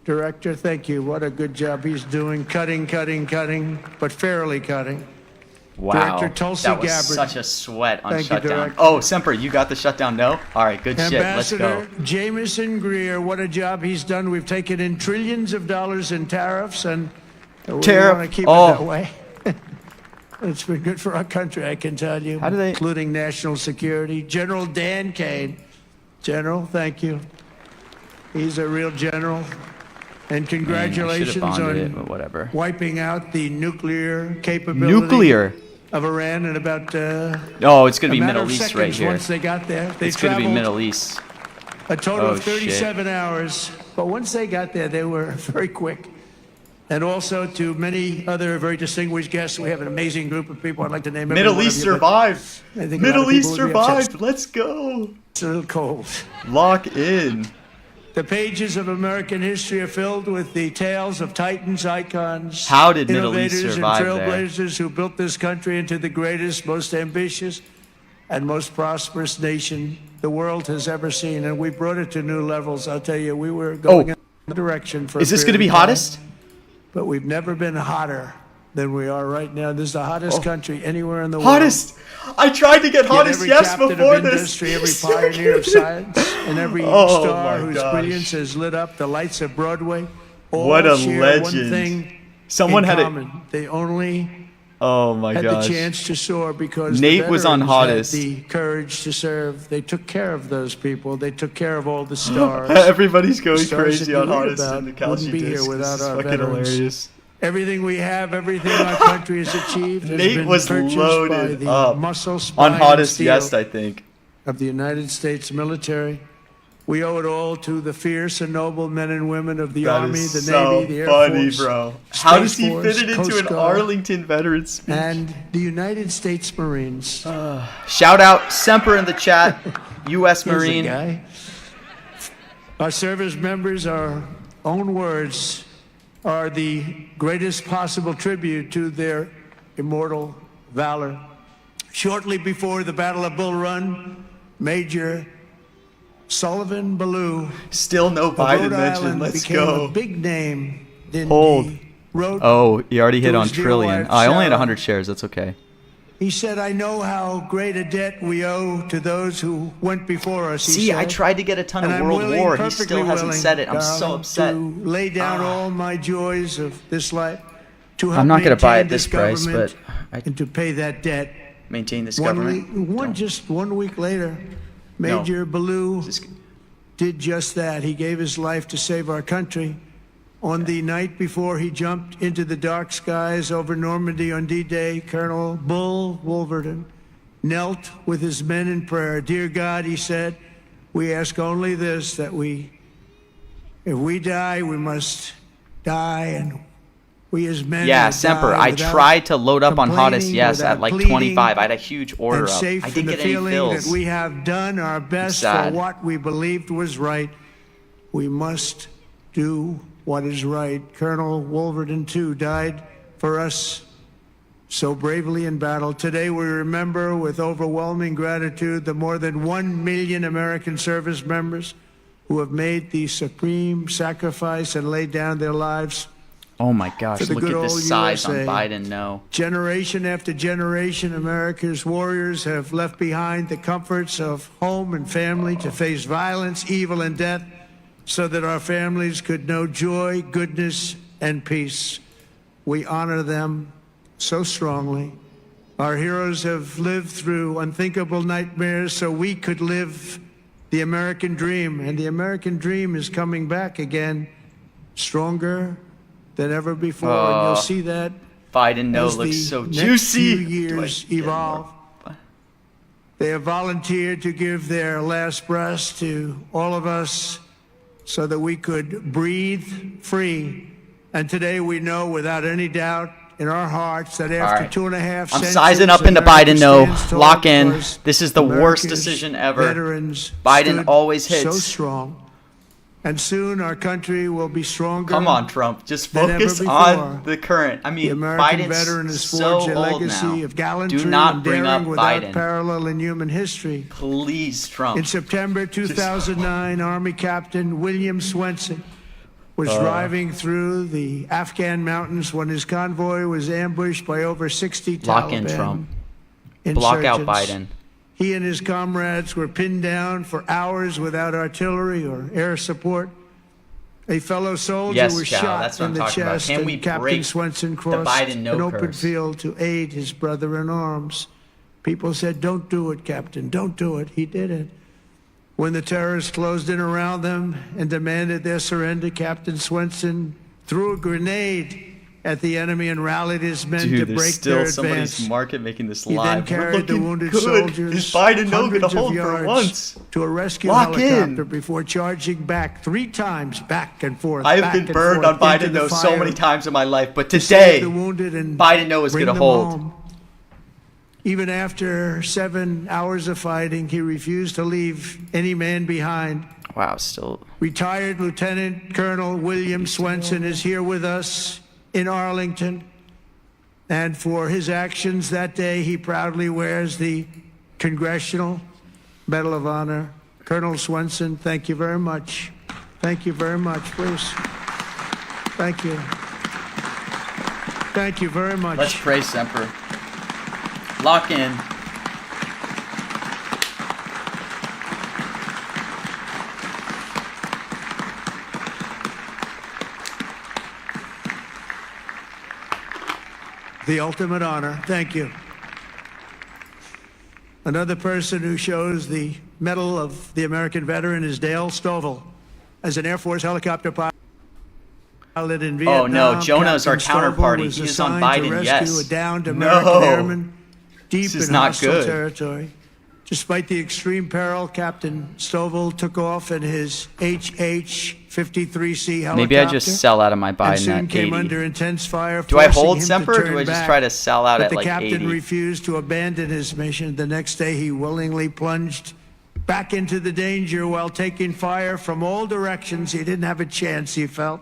Director, thank you. What a good job he's doing. Cutting, but fairly cutting. Wow. Director Tulsi that was Gabbard. such a sweat on Thank you, shutdown. Director. Oh, Semper, you got the shutdown? No? All right, good shit. Let's go. Ambassador Jameson Greer, what a job he's done. We've taken in trillions of dollars in tariffs, and we Tariff- want to keep oh. it that way. It's been good for our country, I can tell you. How do they- Including national security. General Dan Kane. General, thank you. He's a real general. And Man, I should have congratulations bonded it, on but whatever. wiping out the nuclear capability Nuclear. of Iran in about Oh, it's going a to be matter Middle of East seconds right here. once they got there. They It's going to be traveled Middle East. a total Oh, of 37 hours. But once they got there, they were very quick. And also to many other very distinguished guests, we have an amazing group of people. I'd like to name every Middle one of East you, but survived. I think a lot of Middle East people would be upset. survived. Let's go. It's a little cold. Lock in. The pages of American history are filled with the tales of titans, icons, How did Middle East innovators, survive and there? trailblazers who built this country into the greatest, most ambitious, and most prosperous nation the world has ever seen. And we brought it to new levels. I'll tell you, we were going in the direction for. Is a this going to period be of time, hottest? But we've never been hotter than we are right now. This is the hottest country anywhere in the Hottest. I tried to get world. Yet hottest every yes captain before of this. industry, every pioneer of science, and every Oh, star my whose gosh. brilliance has lit up the lights of Broadway, all What a share legend. one thing Someone in had common. They only Oh my had gosh. the chance to soar because Nate the was on veterans had Hottest. the courage to serve. They took care of those people. They took care of all the stars. Everybody's going Stars crazy that on you read Hottest about in the Kalshi wouldn't be here disc. without This is our fucking veterans. hilarious. Everything we have, everything our country has achieved has Nate been was purchased by loaded the up muscle, spine, on Hottest and Yes, steel I think. of the United States military. We owe it all to the fierce and noble men and women of the That Army, is the so Navy, the Air funny, Force, bro. How does Space he Force, fit it into Coast an Guard, Arlington veterans speech? and the United States Marines. Shout out Semper in the chat, U.S. Here's a Marine. guy. Our service members, our own words, are the greatest possible tribute to their immortal valor. Shortly before the Battle of Bull Run, Major Sullivan Ballou Still no of Biden Rhode mention. Island Let's became go. a big name in Hold. the road. Oh, he already hit to on his dear trillion. wife, I only had Sarah. 100 shares. That's okay. He said, I know how great a debt we owe to those who went before us. he See, I said. tried to get a ton And of I'm World willing, War. He perfectly still hasn't willing, said it. I'm so darling, upset. to lay down all my joys of this life. To help I'm not gonna buy maintain at this price, government but I and to pay that debt. maintain this government. Just 1 week later, Major Ballou This- did just that. He gave his life to save our country. On the night before he jumped into the dark skies over Normandy on D-Day, Colonel Bull Wolverton knelt with his men in prayer. Dear God, he said, we ask only this, that if we die, we must die, and we as men Yeah, will Semper. die I without tried to load up on Hottest complaining, Yes without at like pleading, 25. I had a huge order and up. safe I in didn't the get any feeling fills. that we have done our best sad. for what we believed was right. We must do what is right. Colonel Wolverton, too, died for us so bravely in battle. Today we remember with overwhelming gratitude the more than 1 million American service members who have made the supreme sacrifice and laid down their lives. Oh my gosh, For the look at good the old size on USA. Biden. No. Generation after generation, America's warriors have left behind the comforts of home and family to face violence, evil, and death so that our families could know joy, goodness, and peace. We honor them so strongly. Our heroes have lived through unthinkable nightmares so we could live the American dream. And the American dream is coming back again, stronger than ever before. And you'll see that Biden no as looks the so next juicy. few Do I years get more? evolve. They have volunteered to give their last breaths to all of us so that we could breathe free. And today we know without any doubt in our hearts that after right. 2.5 I'm centuries, sizing up into America Biden no. stands tall Lock in. because This is the worst America's decision ever. veterans Biden stood always so hits. strong. And soon our country will be stronger. Come on, Trump. Just than ever focus before. on the current. I The mean, American Biden's veteran has so forged a old legacy now. of gallantry Do not and bring daring up without Biden. parallel in human history. Please, Trump. In September 2009, Army Captain William Swenson was driving through the Afghan mountains when his convoy was ambushed by over 60 Lock in, Taliban Trump. Block out insurgents. Biden. He and his comrades were pinned down for hours without artillery or air support. A fellow soldier Yes, was Cal, shot that's what in I'm the talking about. chest, Can we and Captain break Swenson the crossed Biden no an open curse? field to aid his brother in arms. People said, "Don't do it, Captain. Don't do it." He did it. When the terrorists closed in around them and demanded their surrender, Captain Swenson threw a grenade at the enemy and rallied his men to Dude, there's break still their somebody's advance. market making this He then live. We're carried the looking wounded good. soldiers Is Biden no gonna hundreds of hold for yards once? to a rescue Lock in. helicopter before charging back 3 times, back and forth. I have back been and burned forth on into Biden the no so fire many times in my life, but to today, save the wounded and Biden no is bring gonna them hold. home. Even after 7 hours of fighting, he refused to leave any man behind. Wow, still. Retired Lieutenant Colonel William Swenson is here with us in Arlington. And for his actions that day, he proudly wears the Congressional Medal of Honor. Colonel Swenson, thank you very much. Thank you very much, Bruce. Thank you. Thank you very much. Let's pray, Semper. Lock in. the ultimate honor. Thank you. Another person who shows the Medal of the American Veteran is Dale Stovall. As an Air Force helicopter pilot in Vietnam, Oh no, Jonah's our Captain Stovall counterparty. was He's on assigned to Biden, rescue yes. a downed American No. airman deep This is in not hostile good. territory. Despite the extreme peril, Captain Stovall took off in his HH-53C helicopter. Maybe I just sell out of my and Biden soon at came 80. under intense fire. Do I forcing hold him to Semper, or do turn I just back. try to sell out But at the like captain 80? refused to abandon his mission. The next day, he willingly plunged back into the danger while taking fire from all directions. He didn't have a chance, he felt,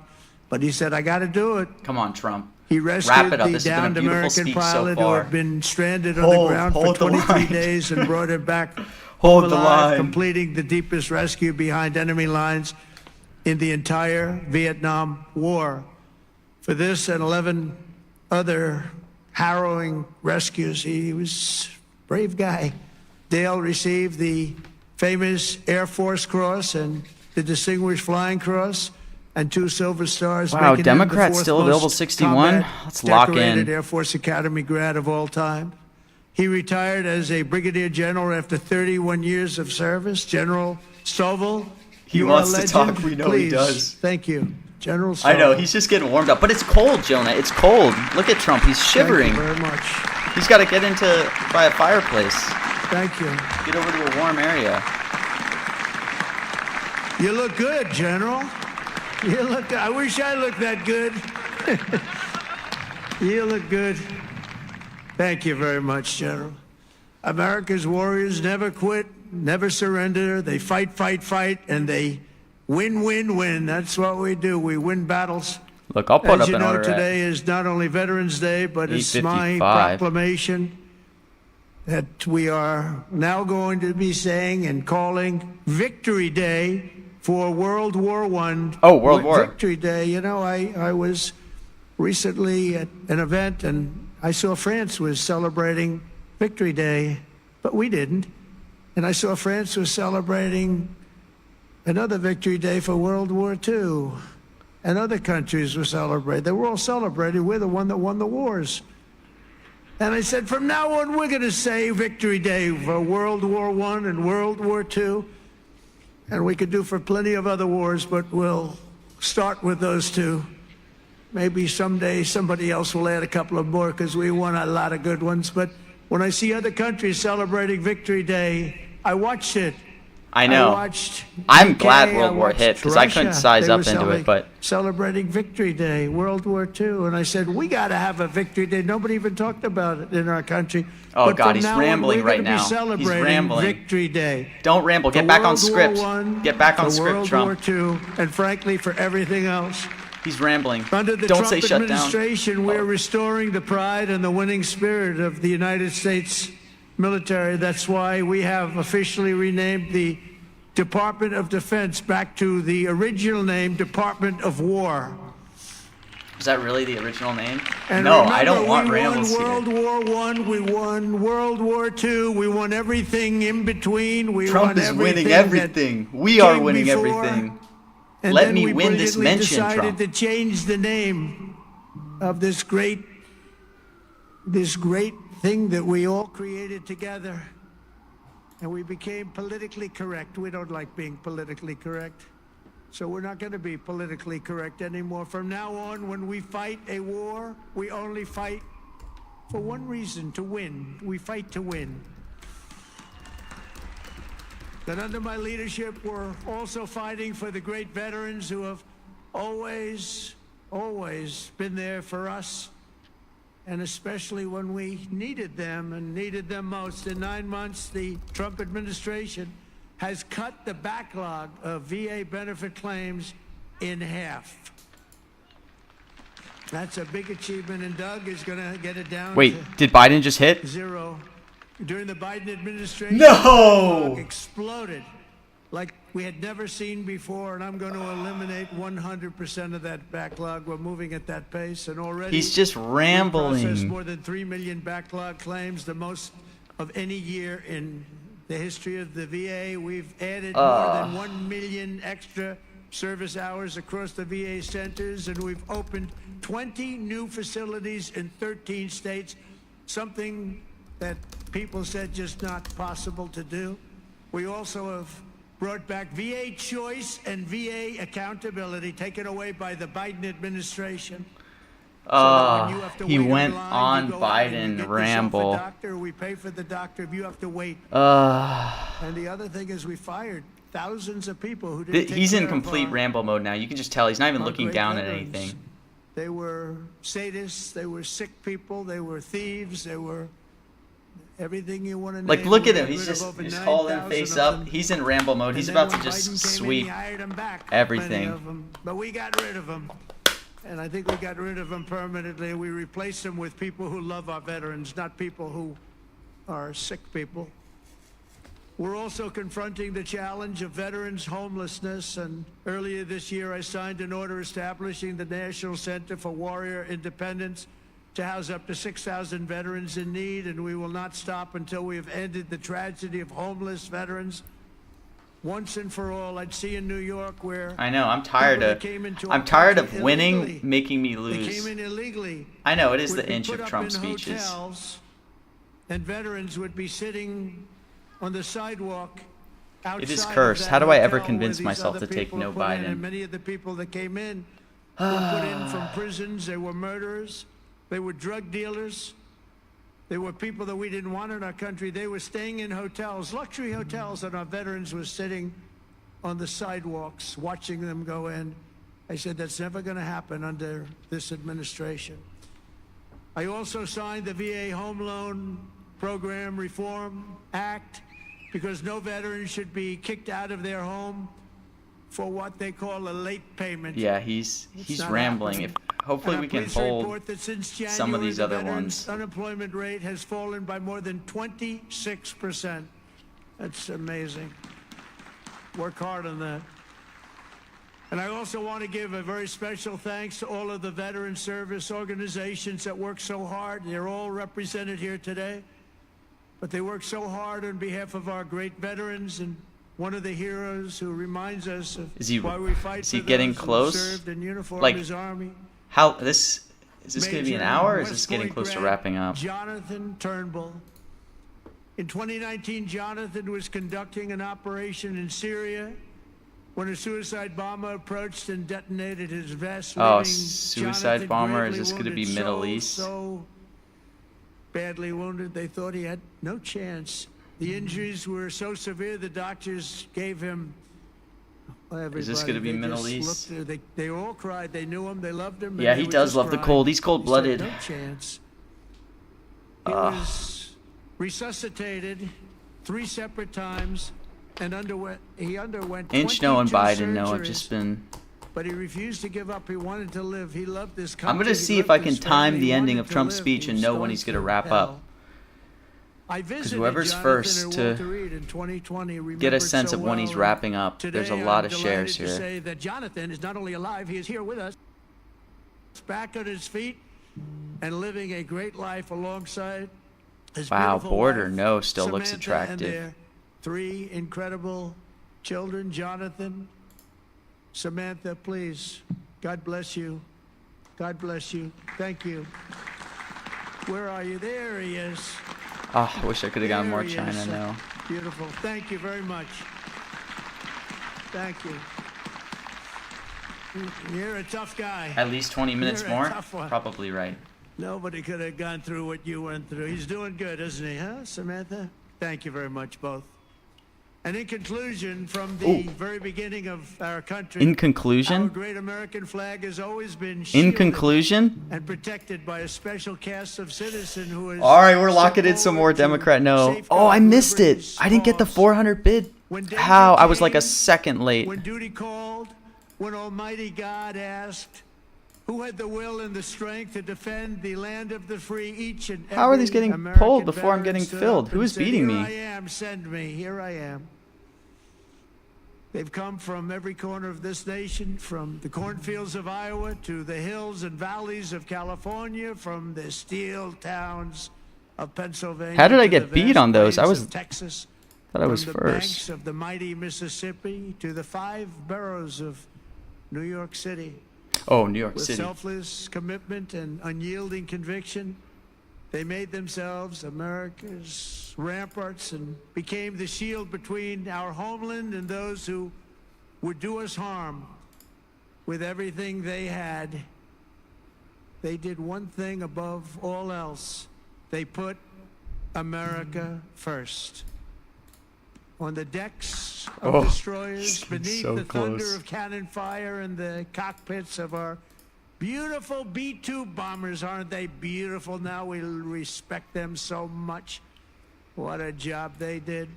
but he said, "I got to do it." Come on, Trump. He Wrap rescued it up. the This has been a downed beautiful American speech so pilot who far. had been stranded on the ground for hold the 23 line. days and brought him back Hold home the alive, line. completing the deepest rescue behind enemy lines in the entire Vietnam War. For this and 11 other harrowing rescues, he was a brave guy. Dale received the famous Air Force Cross and the Distinguished Flying Cross and 2 Silver Stars. Wow, making him the Democrats fourth still available most 61? combat Let's lock in. decorated Air Force Academy grad of all time. He retired as a brigadier general after 31 years of service. General Stovall, He you wants are a to talk. legend. We know he Please. does. Thank you, General Stovall. I know, he's just getting warmed up. But it's cold, Jonah. It's cold. Look at Trump. He's shivering. Thank you very much. He's got to get into by a fireplace. Thank you. Get over to a warm area. You look good, General. You look. I wish I looked that good. You look good. Thank you very much, General. America's warriors never quit, never surrender. They fight, fight, fight, and they win, win, win. That's what we do. We win battles. Look, I'll put As up you an know, order today is not only Veterans Day, but it's my 8:55. proclamation that we are now going to be saying and calling Victory Day for World War I. Oh, World War. Victory Day. You know, I was recently at an event and I saw France was celebrating Victory Day, but we didn't. And I saw France was celebrating another Victory Day for World War II. And other countries were celebrating. They were all celebrating. We're the one that won the wars. And I said, from now on, we're going to say Victory Day for World War I and World War II. And we could do for plenty of other wars, but we'll start with those two. Maybe someday somebody else will add a couple of more because we won a lot of good ones. But when I see other countries celebrating Victory Day, I watched it. I know. I watched I'm UK, glad World I War watched hit because I couldn't Russia. size They up were into it, but celebrating Victory Day, World War II, and I said we got to have a Victory Day. Nobody even talked about it in our country. Oh, But God, from he's now on, rambling we're right gonna be now. He's celebrating rambling. Victory Day. don't ramble. Get For back on World script. War I, Get back on for script, World Trump. War II, and frankly, for everything else. He's rambling. Under the Don't Trump say shut down. administration, we're restoring the pride and the winning spirit of the United States military. That's why we have officially renamed the Department of Defense back to the original name, Department of War. Is that really the original name? And No, remember, I don't want we rambles won here. World War I, we won World War II, we won everything in between. We Trump won is winning that everything. We are came winning before. everything. And Let then me we win this brilliantly mention, decided Trump. to change the name of this great thing that we all created together. And we became politically correct. We don't like being politically correct. So we're not going to be politically correct anymore. From now on, when we fight a war, we only fight for one reason, to win. We fight to win. That under my leadership, we're also fighting for the great veterans who have always been there for us, and especially when we needed them and needed them most. In 9 months, the Trump administration has cut the backlog of VA benefit claims in half. That's a big achievement, and Doug is going to get it down Wait, to did Biden just hit? 0. During the Biden administration, No! the backlog exploded like we had never seen before, and I'm going to eliminate 100% of that backlog. We're moving at that pace, and already He's just we processed rambling. more than 3 million backlog claims, the most of any year in the history of the VA. We've added more than 1 million extra service hours across the VA centers, and we've opened 20 new facilities in 13 states, something that people said just not possible to do. We also have brought back VA choice and VA accountability, taken away by the Biden administration. He went on Biden ramble. Doctor, we pay for the doctor if you have to wait. And the other thing is, we fired thousands of people who didn't. He's take in care of complete our- ramble mode now. You can just tell he's not even our looking great down at veterans. anything. They were sadists. They were sick people. They were thieves. They were everything you want to name. Like, look We at him. got He's rid of just over he's holding 9,000 face of up. them. He's in ramble mode. He's And then about to when just Biden came in, sweep he hired 'em back, everything. many of 'em. But we got rid of them. And I think we got rid of them permanently. We replaced them with people who love our veterans, not people who are sick people. We're also confronting the challenge of veterans' homelessness. And earlier this year, I signed an order establishing the National Center for Warrior Independence to house up to 6,000 veterans in need. And we will not stop until we have ended the tragedy of homeless veterans once and for all. I'd see in New York where I know. I'm tired people of. that came into I'm our tired country of winning, illegally. making me They lose. came in illegally. I know it is would the be inch put of up Trump in speeches. hotels, and veterans would be sitting on the sidewalk outside. It is of cursed. that How do I ever hotel convince where these myself other to take people no were put in, Biden? And many of the people that came in were put in from prisons. They were murderers. They were drug dealers. They were people that we didn't want in our country. They were staying in hotels, luxury hotels, and our veterans were sitting on the sidewalks watching them go in. I said, that's never going to happen under this administration. I also signed the VA Home Loan Program Reform Act, because no veteran should be kicked out of their home for what they call a late payment. Yeah, he's not rambling. happening. If hopefully And we I'm can pleased to hold report that since some of January, these the other veterans' ones. unemployment rate has fallen by more than 26%. That's amazing. Work hard on that. And I also want to give a very special thanks to all of the veteran service organizations that work so hard. They're all represented here today, but they work so hard on behalf of our great veterans. And one of the heroes who reminds us of Is he- why we fight is he for getting those who close? served in uniform Like, as Army. How is this going to be an Major hour, or is West this getting Point close to grad wrapping up? Jonathan Turnbull. In 2019, Jonathan was conducting an operation in Syria when a suicide bomber approached and detonated his vest. Oh, leaving suicide Jonathan bomber? Is gravely this gonna be wounded, Middle East? So badly wounded, they thought he had no chance. The injuries were so severe, the doctors gave him. Is this gonna be They Middle just East? looked, they all cried. They knew him. They loved him. and Yeah, they he were does just love the crying. cold. He's He said, cold-blooded. no chance. He was resuscitated 3 separate times and he underwent Inch no and 22 Biden no have surgeries, just been. but he refused to give up. He wanted to live. He loved this country. I'm gonna He see if loved I can his time family. the He ending wanted of to Trump's live. speech He and was know when going he's gonna through wrap hell. up. I visited whoever's Jonathan first at to Walter Reed in 2020 Get a remembered sense so of when he's well. wrapping up. There's a Today, lot I'm of shares delighted to here. say that Jonathan is not only alive, he is here with us, back on his feet and living a great life alongside his Wow, beautiful Border wife, no still looks Samantha, attractive. and their 3 incredible children. Jonathan, Samantha, please, God bless you. God bless you. Thank you. Where are you? There he is. Oh, I wish I could have gotten more There he China is. now. Beautiful. Thank you very much. Thank you. You're a tough guy. At least 20 minutes You're a more? tough one. Probably right. Nobody could have gone through what you went through. He's doing good, isn't he, huh, Samantha? Thank you very much, both. And in conclusion, from the very beginning of our country, In our conclusion, great American flag has always been in shielded conclusion, and protected by a special caste of citizen who is. all right, we're locking in some more Democrat no. Oh, I missed it. I didn't get the 400 bid. How? I was like a second late. When duty called, when Almighty God asked, who had the will and the strength to defend the land of the free, each and every How are these getting American pulled before I'm veteran getting stood filled? up Who and is said, beating "Here me?" I am, send me, here I am. They've come from every corner of this nation, from the cornfields of Iowa to the hills and valleys of California, from the steel towns of Pennsylvania. How did I to get the beat vast on those? I plains was- of Texas. Thought I was From the banks first. of the mighty Mississippi to the 5 boroughs of New York City. Oh, New York With City. selfless commitment and unyielding conviction, they made themselves America's ramparts and became the shield between our homeland and those who would do us harm. With everything they had, they did one thing above all else. They put America first. On the decks of Oh, destroyers, he's beneath so the thunder close. of cannon fire, in the cockpits of our beautiful B-2 bombers. Aren't they beautiful now? We respect them so much. What a job they did.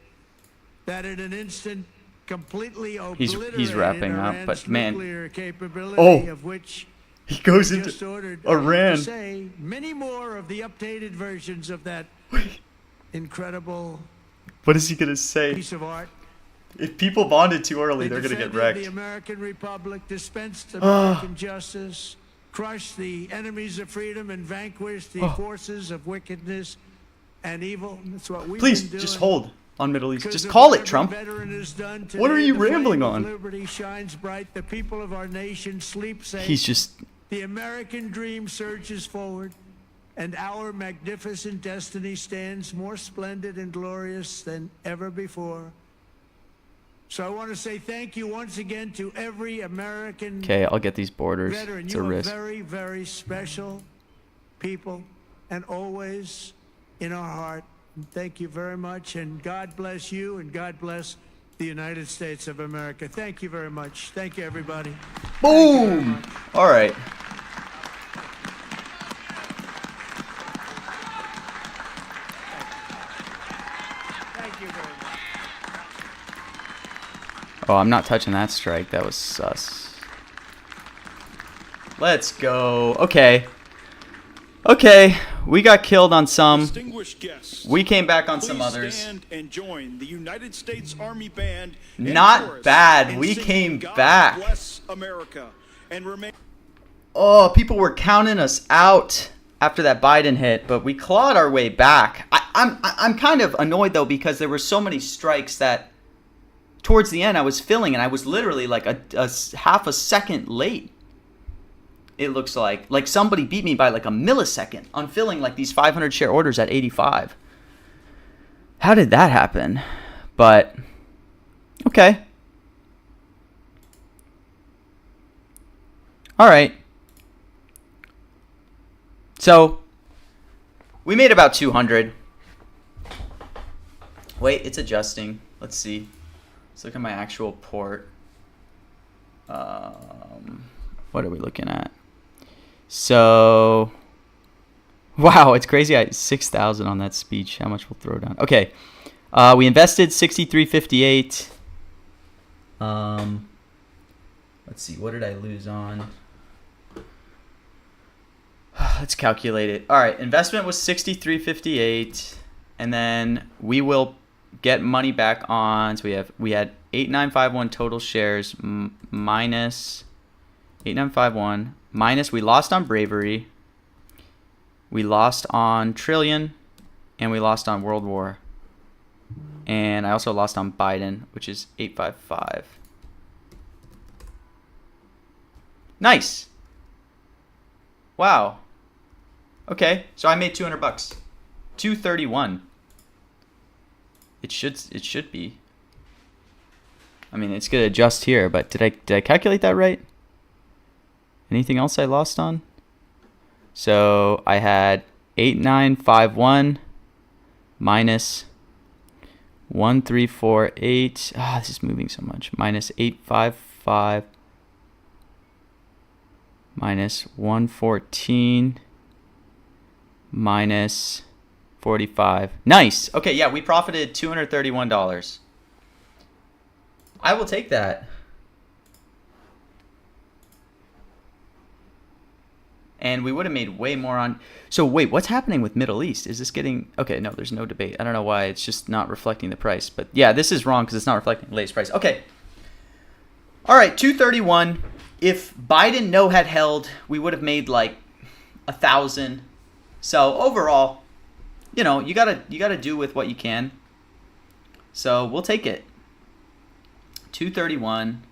That in an instant completely obliterated he's wrapping up, Iran's but man. nuclear capability, Oh. of which He goes just into ordered Iran. to say many more of the updated versions of that incredible What is he gonna say? piece of art. If people bonded too early, They they're gonna get defended wrecked. the American Republic, dispensed American justice, crushed the enemies of freedom, and vanquished the forces of wickedness and evil. That's what we've Please, been doing. just hold on Middle East. Because Just of call what it, every Trump. veteran has done What are today, you the flame rambling of on? Liberty shines bright. The people of our nation sleep safe. He's just The American dream surges forward, and our magnificent destiny stands more splendid and glorious than ever before. So I want to say thank you once again to every American okay. I'll get these borders. veteran. It's a You are risk. very, very special people, and always in our heart. And thank you very much, and God bless you, and God bless the United States of America. Thank you very much. Thank you, everybody. Boom. All right. Thank you very much. Oh, I'm not touching that strike. That was sus. Let's go. Okay. Okay. We got killed on some. Distinguished guests, We came back on please some others. stand and join the United States Army Band and Not chorus bad. in We singing came God back. Bless America and remain. Oh, people were counting us out after that Biden hit, but we clawed our way back. I'm kind of annoyed though because there were so many strikes that towards the end I was filling and I was literally like a half a second late. It looks like somebody beat me by like a millisecond on filling like these 500 share orders at 85. How did that happen? But okay. All right. So we made about 200. Wait, it's adjusting. Let's see. Let's look at my actual port. What are we looking at? So, wow, it's crazy. I 6,000 on that speech. How much we'll throw down? Okay, we invested 63.58. Let's see. What did I lose on? Let's calculate it. All right, investment was 63.58, and then we will get money back on. So we had 8951 total shares minus 8951 minus we lost on Bravery, we lost on Trillion, and we lost on World War. And I also lost on Biden, which is 855. Nice. Wow. Okay, so I made 200 bucks. 231. It should be. I mean, it's gonna adjust here, but did I calculate that right? Anything else I lost on? So I had 8951 minus 1348. This is moving so much. Minus 855 minus 114 minus 45. Nice. Okay, yeah, we profited $231. I will take that. And we would have made way more on. So wait, what's happening with Middle East? Is this getting okay? No, there's no debate. I don't know why it's just not reflecting the price. But yeah, this is wrong because it's not reflecting the latest price. Okay. All right, 231. If Biden no had held, we would have made like 1,000. So overall, you know, you gotta do with what you can. So we'll take it. 231.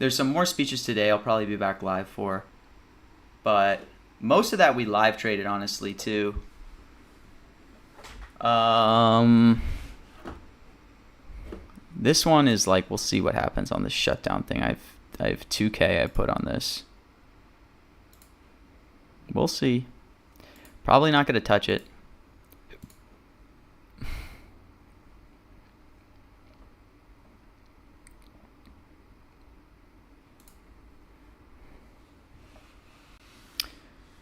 There's some more speeches today I'll probably be back live for. But most of that we live traded, honestly, too. This one is like, we'll see what happens on this shutdown thing. I have 2K I put on this. We'll see. Probably not going to touch it.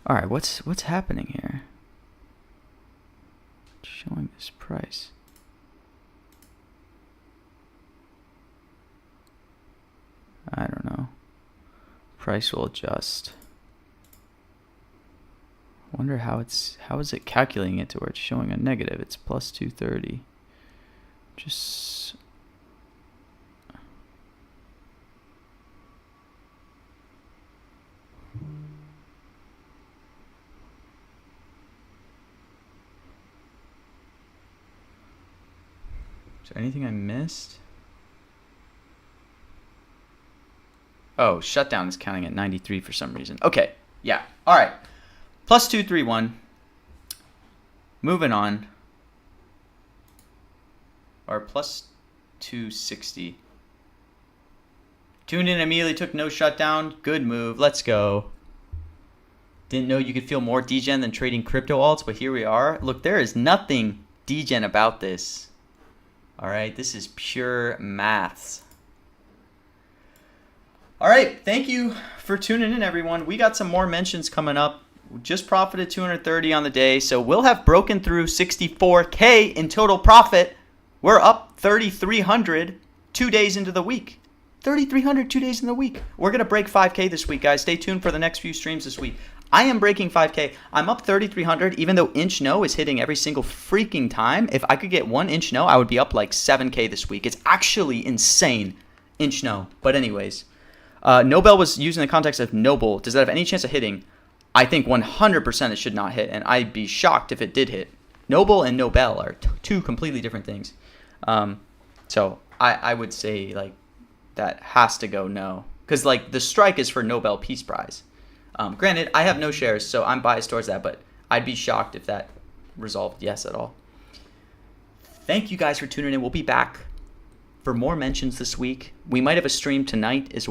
All right, what's happening here? It's showing this price. I don't know. Price will adjust. I wonder how is it calculating it to where it's showing a negative? It's plus 230. Just is there anything I missed? Oh, shutdown is counting at 93 for some reason. Okay, yeah. All right. Plus 231. Moving on. Or plus 260. Tuned in immediately, took no shutdown. Good move. Let's go. Didn't know you could feel more degen than trading crypto alts, but here we are. Look, there is nothing degen about this. All right, this is pure maths. All right, thank you for tuning in, everyone. We got some more mentions coming up. We just profited 230 on the day, so we'll have broken through 64K in total profit. We're up 3,300 2 days into the week. 3,300 2 days in the week. We're going to break 5K this week, guys. Stay tuned for the next few streams this week. I am breaking 5K. I'm up 3,300, even though inch no is hitting every single freaking time. If I could get one inch no, I would be up like 7K this week. It's actually insane, inch no. But anyways, Nobel was used in the context of Noble. Does that have any chance of hitting? I think 100% it should not hit, and I'd be shocked if it did hit. Noble and Nobel are two completely different things. So I would say like that has to go no, because like the strike is for Nobel Peace Prize. Granted, I have no shares, so I'm biased towards that, but I'd be shocked if that resolved yes at all. Thank you guys for tuning in. We'll be back for more mentions this week. We might have a stream tonight as well.